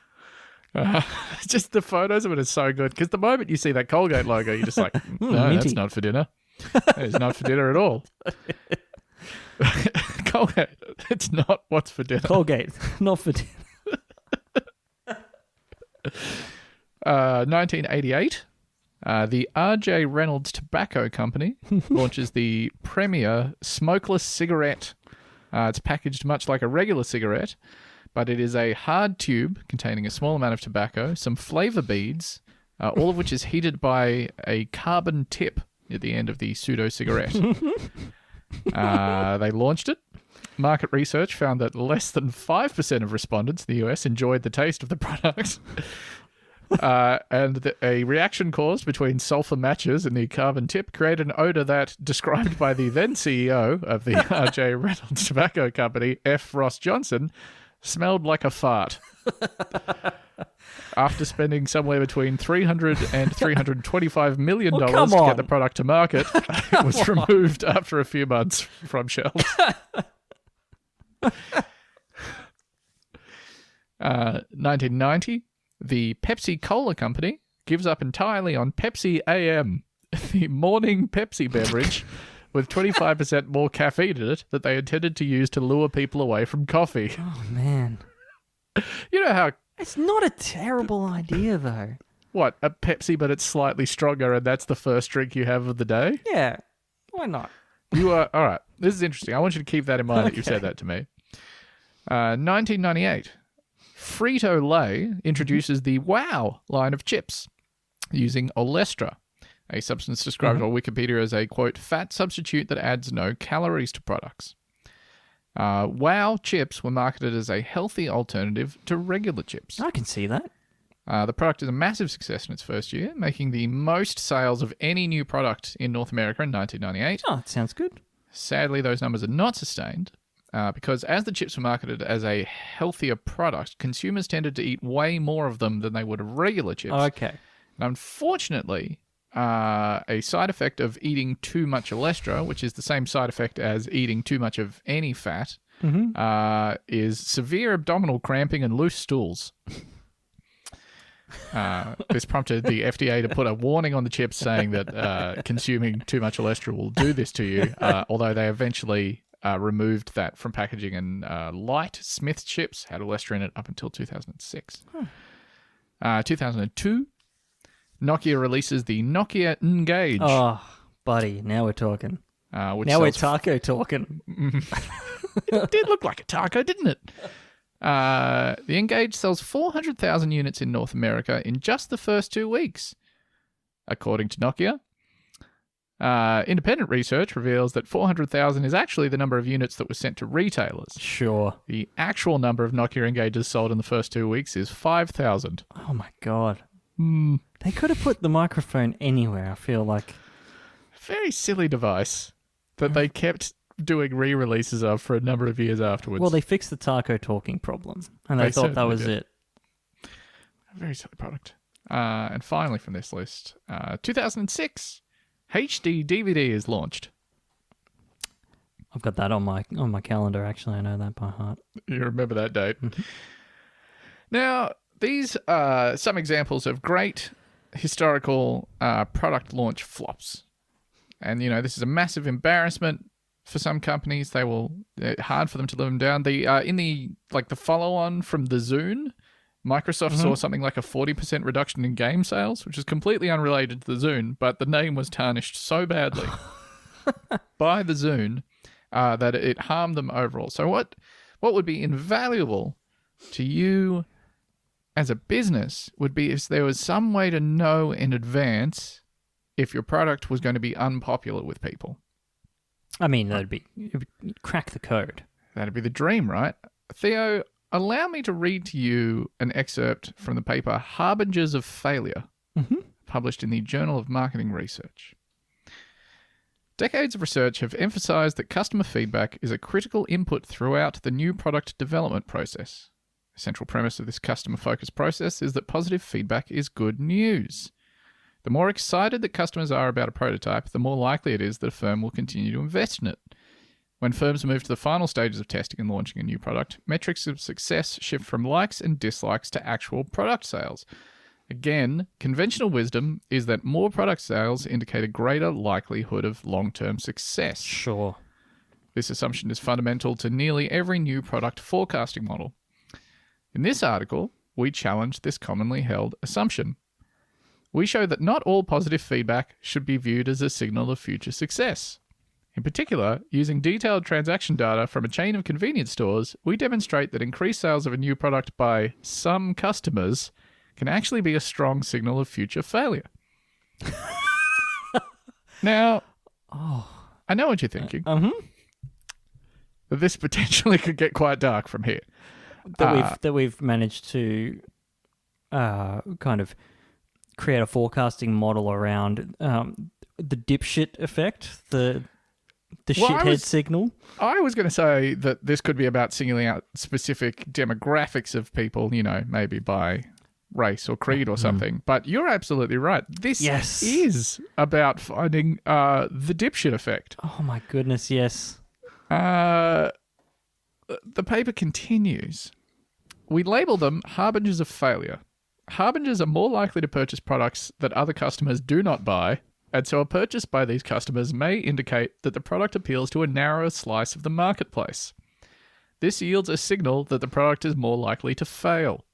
Just the photos of it is so good because the moment you see that Colgate logo, you're just like, no, minty. that's not for dinner. It's not for dinner at all. Colgate, it's not what's for dinner. Colgate, not for dinner. 1988, the R.J. Reynolds Tobacco Company launches the premier smokeless cigarette. It's packaged much like a regular cigarette, but it is a hard tube containing a small amount of tobacco, some flavor beads, all of which is heated by a carbon tip at the end of the pseudo-cigarette. They launched it. Market research found that less than 5% of respondents in the US enjoyed the taste of the product. And a reaction caused between sulfur matches and the carbon tip created an odor that, described by the then CEO of the R.J. Reynolds Tobacco Company, F. Ross Johnson, smelled like a fart. After spending somewhere between $300 and $325 million to get the product to market, it was removed after a few months from shelves. 1990, the Pepsi Cola Company gives up entirely on Pepsi AM, the morning Pepsi beverage with 25% more caffeine in it that they intended to use to lure people away from coffee. Oh, man. You know how... It's not a terrible idea, though. What, a Pepsi, but it's slightly stronger and that's the first drink you have of the day? Yeah, why not? You are... All right, this is interesting. I want you to keep that in mind that you said that to me. 1998, Frito-Lay introduces the Wow line of chips using Olestra, a substance described on Wikipedia as a, quote, fat substitute that adds no calories to products. Wow chips were marketed as a healthy alternative to regular chips. I can see that. The product is a massive success in its first year, making the most sales of any new product in North America in 1998. Oh, it sounds good. Sadly, those numbers are not sustained because as the chips were marketed as a healthier product, consumers tended to eat way more of them than they would of regular chips. Okay. And unfortunately, a side effect of eating too much Olestra, which is the same side effect as eating too much of any fat, is severe abdominal cramping and loose stools. This prompted the FDA to put a warning on the chips saying that consuming too much Olestra will do this to you, although they eventually removed that from packaging, and light Smith chips had Olestra in it up until 2006. 2002, Nokia releases the Nokia Engage. Oh, buddy, now we're talking. Which now we're sells taco talking. It did look like a taco, didn't it? The Engage sells 400,000 units in North America in just the first 2 weeks, according to Nokia. Independent research reveals that 400,000 is actually the number of units that were sent to retailers. Sure. The actual number of Nokia Engages sold in the first 2 weeks is 5,000. Oh, my God. They could have put the microphone anywhere, I feel like. Very silly device that they kept doing re-releases of for a number of years afterwards. Well, they fixed the taco talking problem, and they thought that was it. A very silly product. And finally from this list, 2006, HD DVD is launched. I've got that on my calendar. Actually, I know that by heart. You remember that date. Now, these are some examples of great historical product launch flops. And, this is a massive embarrassment for some companies. It's hard for them to live them down. In the follow-on from the Zune, Microsoft saw something like a 40% reduction in game sales, which is completely unrelated to the Zune, but the name was tarnished so badly by the Zune that it harmed them overall. So what would be invaluable to you as a business would be if there was some way to know in advance if your product was going to be unpopular with people. I mean, it'd be crack the code. That'd be the dream, right? Theo, allow me to read to you an excerpt from the paper Harbingers of Failure, published in the Journal of Marketing Research. Decades of research have emphasized that customer feedback is a critical input throughout the new product development process. The central premise of this customer-focused process is that positive feedback is good news. The more excited that customers are about a prototype, the more likely it is that a firm will continue to invest in it. When firms move to the final stages of testing and launching a new product, metrics of success shift from likes and dislikes to actual product sales. Again, conventional wisdom is that more product sales indicate a greater likelihood of long-term success. Sure. This assumption is fundamental to nearly every new product forecasting model. In this article, we challenge this commonly held assumption. We show that not all positive feedback should be viewed as a signal of future success. In particular, using detailed transaction data from a chain of convenience stores, we demonstrate that increased sales of a new product by some customers can actually be a strong signal of future failure. Now, I know what you're thinking. That this potentially could get quite dark from here. That we've managed to kind of create a forecasting model around the dipshit effect, the shithead signal. I was going to say that this could be about singling out specific demographics of people, maybe by race or creed or something. But you're absolutely right. This is about finding the dipshit effect. Oh my goodness, yes. The paper continues. We label them harbingers of failure. Harbingers are more likely to purchase products that other customers do not buy, and so a purchase by these customers may indicate that the product appeals to a narrower slice of the marketplace. This yields a signal that the product is more likely to fail.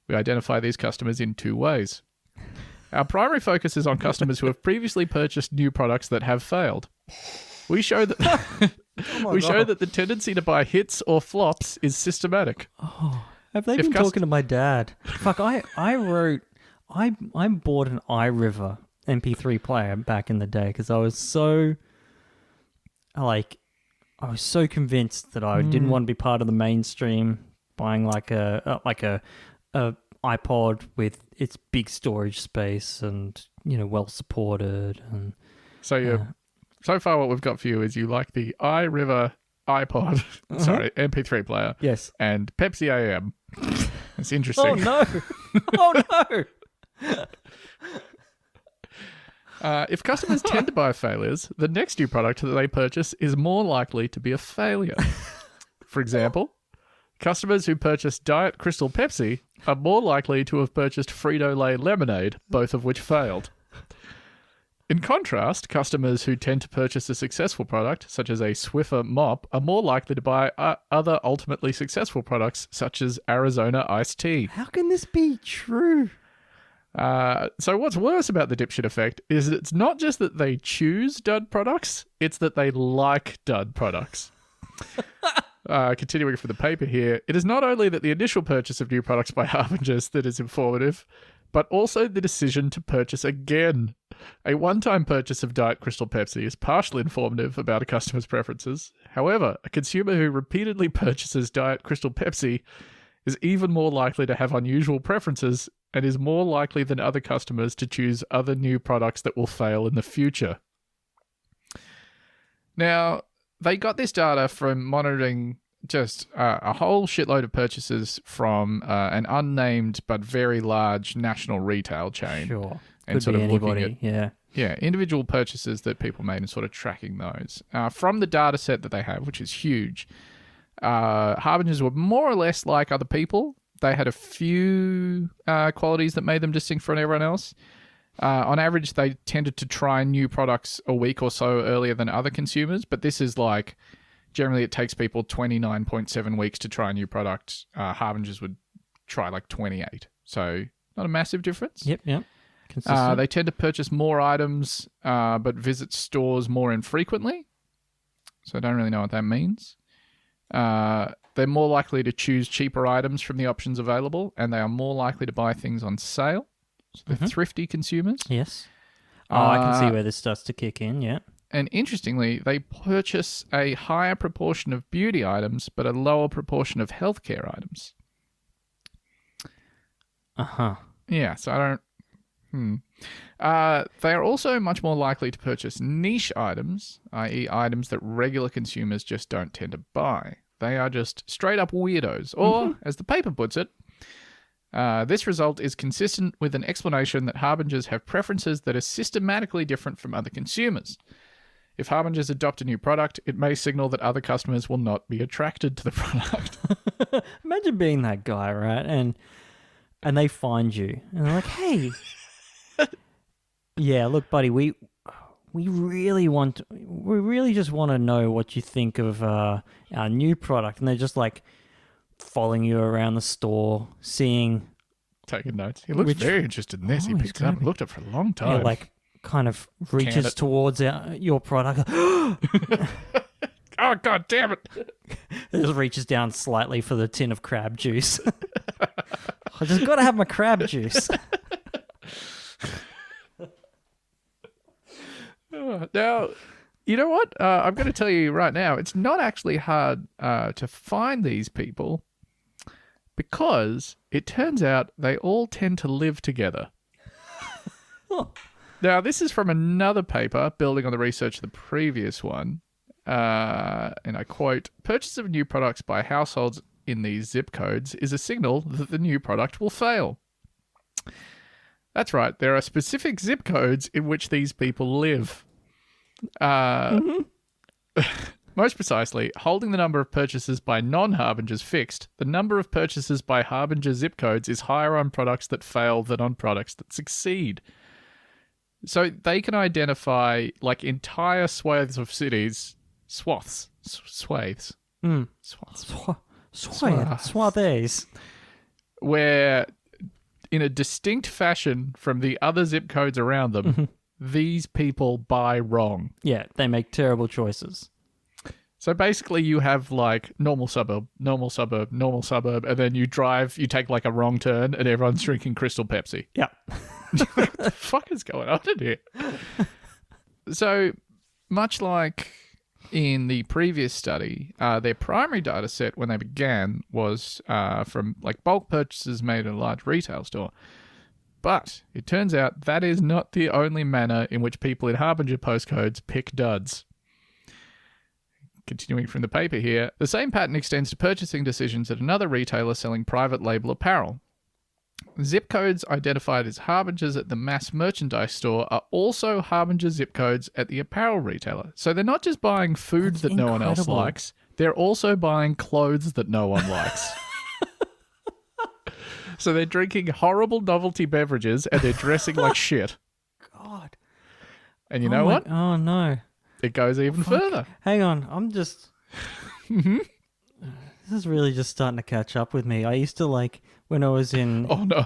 We identify these customers in two ways. Our primary focus is on customers who have previously purchased new products that have failed. We show that show that the tendency to buy hits or flops is systematic. Oh, have they been talking to my dad? Fuck, I bought an iRiver MP3 player back in the day because I was so convinced that I didn't want to be part of the mainstream, buying like a iPod with its big storage space and well supported. And so so far what we've got for you is you like the iRiver iPod, MP3 player, yes, and Pepsi AM. It's interesting. Oh no! Oh no! If customers tend to buy failures, the next new product that they purchase is more likely to be a failure. For example, customers who purchase Diet Crystal Pepsi are more likely to have purchased Frito-Lay Lemonade, both of which failed. In contrast, customers who tend to purchase a successful product, such as a Swiffer mop, are more likely to buy other ultimately successful products, such as Arizona iced tea. How can this be true? So what's worse about the dipshit effect is it's not just that they choose dud products, it's that they like dud products. Continuing from the paper here, it is not only that the initial purchase of new products by harbingers that is informative, but also the decision to purchase again. A one-time purchase of Diet Crystal Pepsi is partially informative about a customer's preferences. However, a consumer who repeatedly purchases Diet Crystal Pepsi is even more likely to have unusual preferences and is more likely than other customers to choose other new products that will fail in the future. Now, they got this data from monitoring just a whole shitload of purchases from an unnamed but very large national retail chain. Sure. And Could sort be of anybody, looking at, yeah. Yeah, individual purchases that people made and sort of tracking those. From the data set that they have, which is huge, harbingers were more or less like other people. They had a few qualities that made them distinct from everyone else. On average, they tended to try new products a week or so earlier than other consumers, but this is like, generally it takes people 29.7 weeks to try a new product. Harbingers would try like 28. So not a massive difference. Yep. Consistent. They tend to purchase more items, but visit stores more infrequently. So I don't really know what that means. They're more likely to choose cheaper items from the options available, and they are more likely to buy things on sale. So they're thrifty consumers. Yes. I can see where this starts to kick in, yeah. And interestingly, they purchase a higher proportion of beauty items, but a lower proportion of healthcare items. Uh-huh. Yeah, so I don't... they are also much more likely to purchase niche items, i.e. items that regular consumers just don't tend to buy. They are just straight-up weirdos, or, as the paper puts it, this result is consistent with an explanation that harbingers have preferences that are systematically different from other consumers. If harbingers adopt a new product, it may signal that other customers will not be attracted to the product. Imagine being that guy, right? And they find you, and they're like, "Hey, yeah, look, buddy, we really just want to know what you think of our new product," and they're just like following you around the store, seeing, taking notes. He looks very interested in this. He picks it up and looked at it for a long time. Yeah, like kind of reaches towards your product. Oh, God damn it. It just reaches down slightly for the tin of crab juice. I just got to have my crab juice. Now, you know what? I'm going to tell you right now, it's not actually hard to find these people because it turns out they all tend to live together. Now, this is from another paper building on the research of the previous one. And I quote, "Purchase of new products by households in these zip codes is a signal that the new product will fail." That's right. There are specific zip codes in which these people live. Most precisely, holding the number of purchases by non-harbingers fixed, the number of purchases by harbinger zip codes is higher on products that fail than on products that succeed. So they can identify like entire swathes of cities, swathes, where in a distinct fashion from the other zip codes around them, these people buy wrong. Yeah, they make terrible choices. So basically you have like normal suburb, and then you take like a wrong turn and everyone's drinking Crystal Pepsi. Yeah. What the fuck is going on in here? So much like in the previous study, their primary data set when they began was from like bulk purchases made in a large retail store. But it turns out that is not the only manner in which people in Harbinger postcodes pick duds. Continuing from the paper here, the same pattern extends to purchasing decisions at another retailer selling private label apparel. Zip codes identified as harbingers at the mass merchandise store are also harbinger zip codes at the apparel retailer. So they're not just buying food that no one else likes, they're also buying clothes that no one likes. So they're drinking horrible novelty beverages and they're dressing like shit. God. And you know what? Oh, no. It goes even further. Hang on. I'm just... This is really just starting to catch up with me. I used to like... When I was in... Oh, no.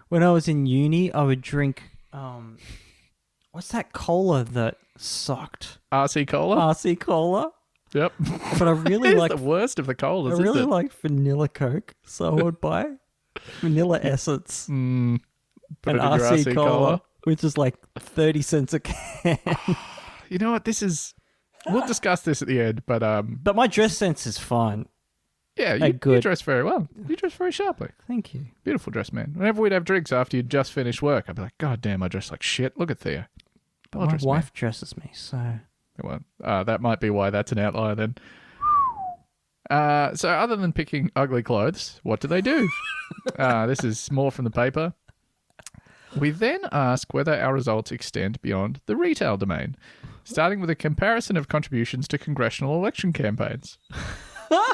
When I was in uni, I would drink... what's that cola that sucked? RC Cola? RC Cola. Yep. But I really like... like... the worst of the colas, I really liked vanilla Coke, so I would buy vanilla essence and RC Cola, which is like 30 cents a can. You know what? This is... We'll discuss this at the end, but... But my dress sense is fine. Yeah, you dress very well. You dress very sharply. Thank you. Beautiful dress, man. Whenever we'd have drinks after you'd just finished work, I'd be like, God damn, I dress like shit. Look at Theo. But my wife dresses me, so... Well, that might be why that's an outlier then. So other than picking ugly clothes, what do they do? This is more from the paper. We then ask whether our results extend beyond the retail domain, starting with a comparison of contributions to congressional election campaigns.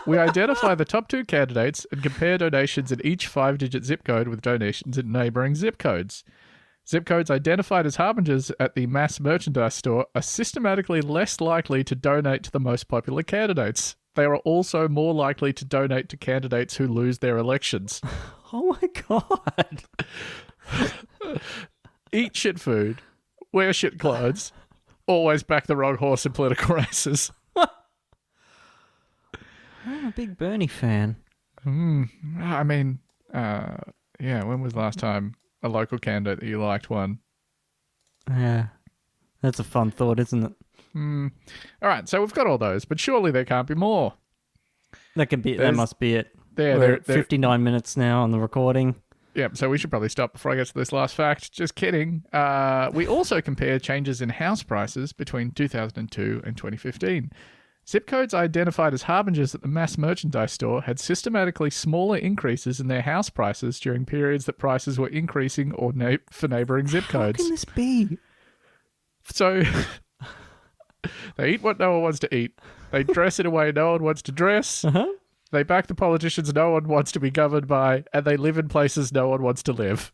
We identify the top 2 candidates and compare donations in each 5-digit zip code with donations in neighbouring zip codes. Zip codes identified as harbingers at the mass merchandise store are systematically less likely to donate to the most popular candidates. They are also more likely to donate to candidates who lose their elections. Oh my god. Eat shit food, wear shit clothes, always back the wrong horse in political races. I'm a big Bernie fan. I mean, when was the last time a local candidate that you liked won? Yeah. That's a fun thought, isn't it? All right, so we've got all those, but surely there can't be more. That must be it. We're at 59 minutes now on the recording. Yeah, so we should probably stop before I get to this last fact. Just kidding. We also compare changes in house prices between 2002 and 2015. Zip codes identified as harbingers at the mass merchandise store had systematically smaller increases in their house prices during periods that prices were increasing or for neighbouring zip codes. How can this be? So they eat what no one wants to eat. They dress in a way no one wants to dress. Uh-huh. They back the politicians no one wants to be governed by, and they live in places no one wants to live.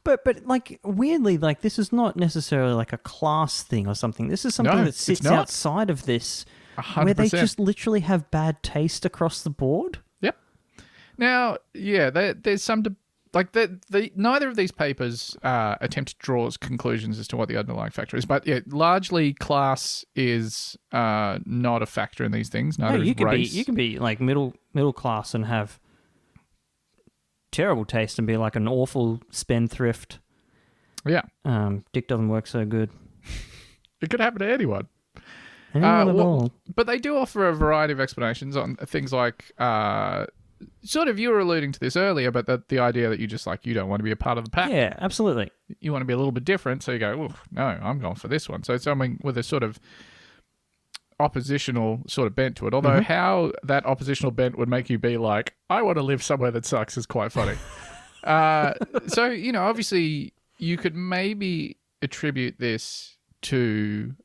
But like weirdly, like this is not necessarily like a class thing or something. This is something No, that it's sits not. outside of this, 100%. where they just literally have bad taste across the board. Yep. Now, yeah, there's some neither of these papers attempt to draw conclusions as to what the underlying factor is, but yeah, largely class is not a factor in these things. Neither is race. You can be like middle class and have terrible taste and be like an awful spendthrift. Yeah. Dick doesn't work so good. It could happen to anyone. Anyone at all. But they do offer a variety of explanations on things like, sort of you were alluding to this earlier, but the idea that you just like, you don't want to be a part of the pack. Yeah, absolutely. You want to be a little bit different, so you go, oh, no, I'm going for this one. So it's something with a sort of oppositional sort of bent to it. Although how that oppositional bent would make you be like, I want to live somewhere that sucks is quite funny. So, obviously you could maybe attribute this to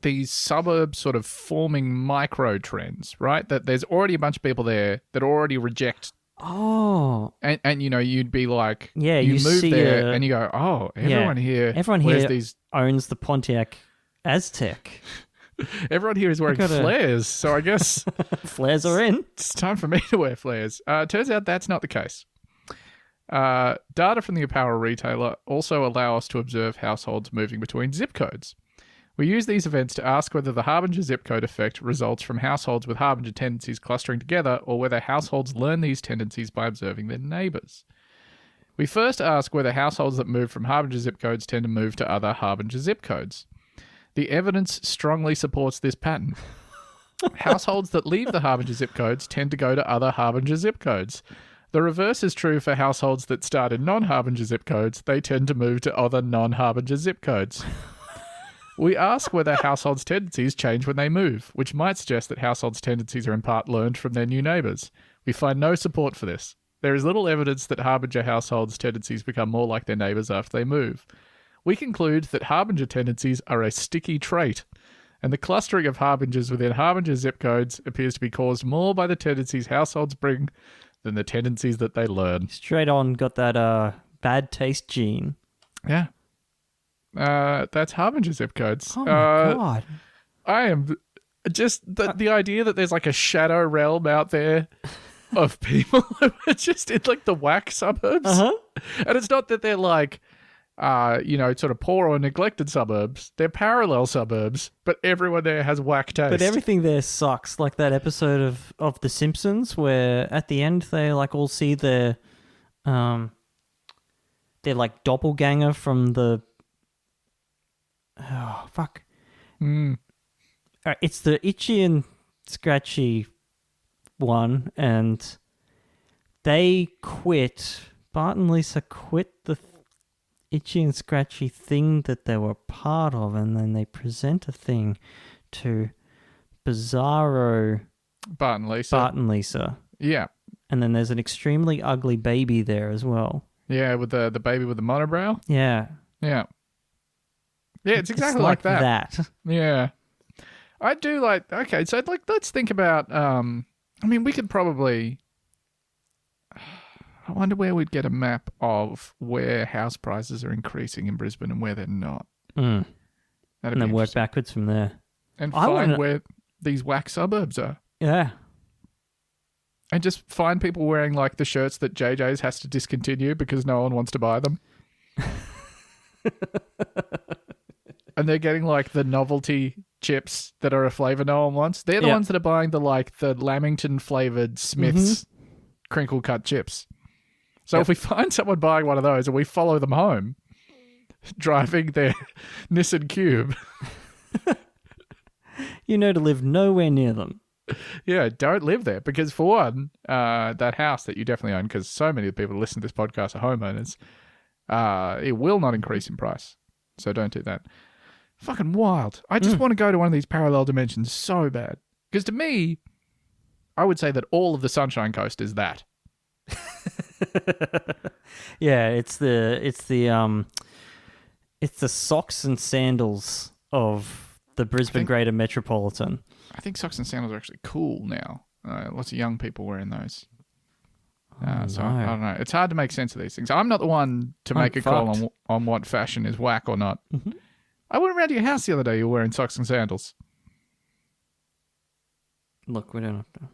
these suburbs sort of forming micro trends, right? That there's already a bunch of people there that already reject. Oh. And you'd be like, yeah, you move see there and you go, oh, everyone here owns the Pontiac Aztec. Everyone here is wearing flares, so I guess flares are in. It's time for me to wear flares. Turns out that's not the case. Data from the apparel retailer also allow us to observe households moving between zip codes. We use these events to ask whether the Harbinger zip code effect results from households with Harbinger tendencies clustering together, or whether households learn these tendencies by observing their neighbours. We first ask whether households that move from Harbinger zip codes tend to move to other Harbinger zip codes. The evidence strongly supports this pattern. Households that leave the Harbinger zip codes tend to go to other Harbinger zip codes. The reverse is true for households that start in non-Harbinger zip codes. They tend to move to other non-Harbinger zip codes. We ask whether households' tendencies change when they move, which might suggest that households' tendencies are in part learned from their new neighbours. We find no support for this. There is little evidence that Harbinger households' tendencies become more like their neighbours after they move. We conclude that Harbinger tendencies are a sticky trait, and the clustering of Harbingers within Harbinger zip codes appears to be caused more by the tendencies households bring than the tendencies that they learn. Straight on, got that bad taste gene. Yeah. That's Harbinger zip codes. Oh my god. I am just the idea that there's like a shadow realm out there of people who are just in like the whack suburbs. And it's not that they're like, sort of poor or neglected suburbs. They're parallel suburbs, but everyone there has whack taste. But everything there sucks. Like that episode of The Simpsons where at the end they like all see their doppelganger from the... Oh, fuck. It's the Itchy and Scratchy one, and they quit. Bart and Lisa quit the Itchy and Scratchy thing that they were part of, and then they present a thing to Bizarro Bart and Lisa. Lisa. Yeah. and then there's an extremely ugly baby there as well. Yeah, with the baby with the monobrow. Yeah. Yeah. Yeah, it's exactly It's like that. Yeah. I do like, okay, so like, let's think about, I mean, we could probably, I wonder where we'd get a map of where house prices are increasing in Brisbane and where they're not. Mm. That'd And be then work interesting. backwards from there. And I find wanna- where these whack suburbs are. Yeah. And just find people wearing like the shirts that JJ's has to discontinue because no one wants to buy them. And they're getting like the novelty chips that are a flavour no one wants. They're the Yep. ones that are buying the Lamington flavoured Smith's crinkle cut chips. So if we find someone buying one of those and we follow them home, driving their Nissan Cube, You know to live nowhere near them. yeah, don't live there. Because for one, that house that you definitely own, because so many of the people who listen to this podcast are homeowners, it will not increase in price. So don't do that. Fucking wild. I just want to go to one of these parallel dimensions so bad. Because to me, I would say that all of the Sunshine Coast is that. Yeah, it's the socks and sandals of the Brisbane Greater Metropolitan. I think socks and sandals are actually cool now. Lots of young people wearing those. So I don't know. It's hard to make sense of these things. I'm not the one to make a call on what fashion is whack or not. Mm-hmm. I went around to your house the other day. You were wearing socks and sandals. Look, we don't have to.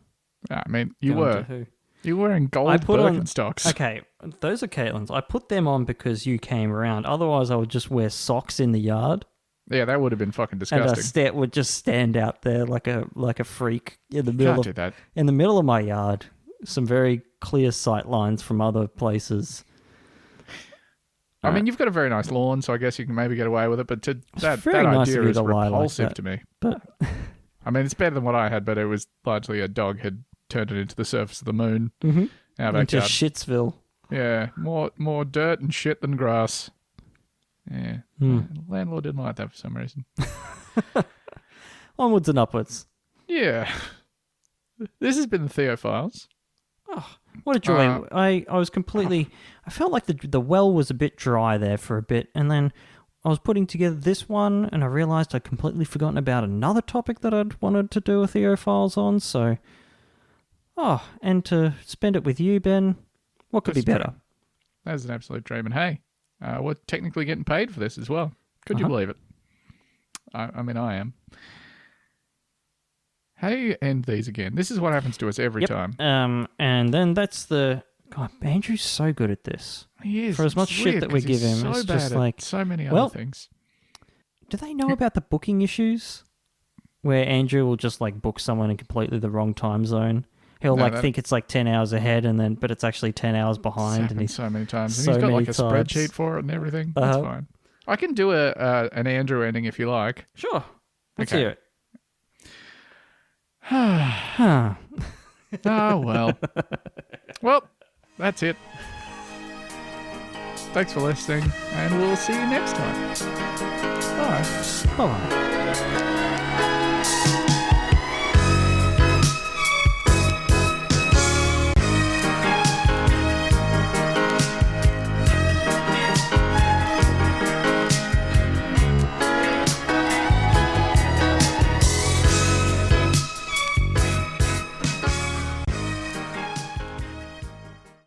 I mean, you go into were. who. You were wearing gold Birkenstocks. Okay, those are Caitlin's. I put them on because you came around. Otherwise, I would just wear socks in the yard. Yeah, that would have been fucking disgusting. And a would just stand out there like a freak in the middle Can't do that. in the middle of my yard. Some very clear sight lines from other places. I mean, you've got a very nice lawn, so I guess you can maybe get away with it. But that very nice idea of you is to lie like repulsive that. to me. But I mean, it's better than what I had, but it was largely a dog had turned it into the surface of the moon. into Our backyard. Shitsville. Yeah, more dirt and shit than grass. Yeah, landlord didn't like that for some reason. Onwards and upwards. Yeah, this has been the Theo Files. What a joy! I was completely. I felt like the well was a bit dry there for a bit, and then I was putting together this one, and I realised I'd completely forgotten about another topic that I'd wanted to do a Theo Files on. So, and to spend it with you, Ben, what could be better? That's an absolute dream, and hey, we're technically getting paid for this as well. Could you believe it? I mean, I am. How do you end these again? This is what happens to us every time. And then that's the... God, Andrew's so good at this. He is. For as much It's shit weird that we 'cause give he's him, so it's bad just at like... so many well, other things. Do they know about the booking issues? Where Andrew will just like book someone in completely the wrong time zone. He'll think it's like 10 hours ahead, but it's actually 10 hours behind. And he's so many times. And so he's got like many a times. spreadsheet for it and everything. That's fine. I can do an Andrew ending if you like. Sure. Let's Okay. hear it. Oh, well. Well, that's it. Thanks for listening, and we'll see you next time. Bye. Bye.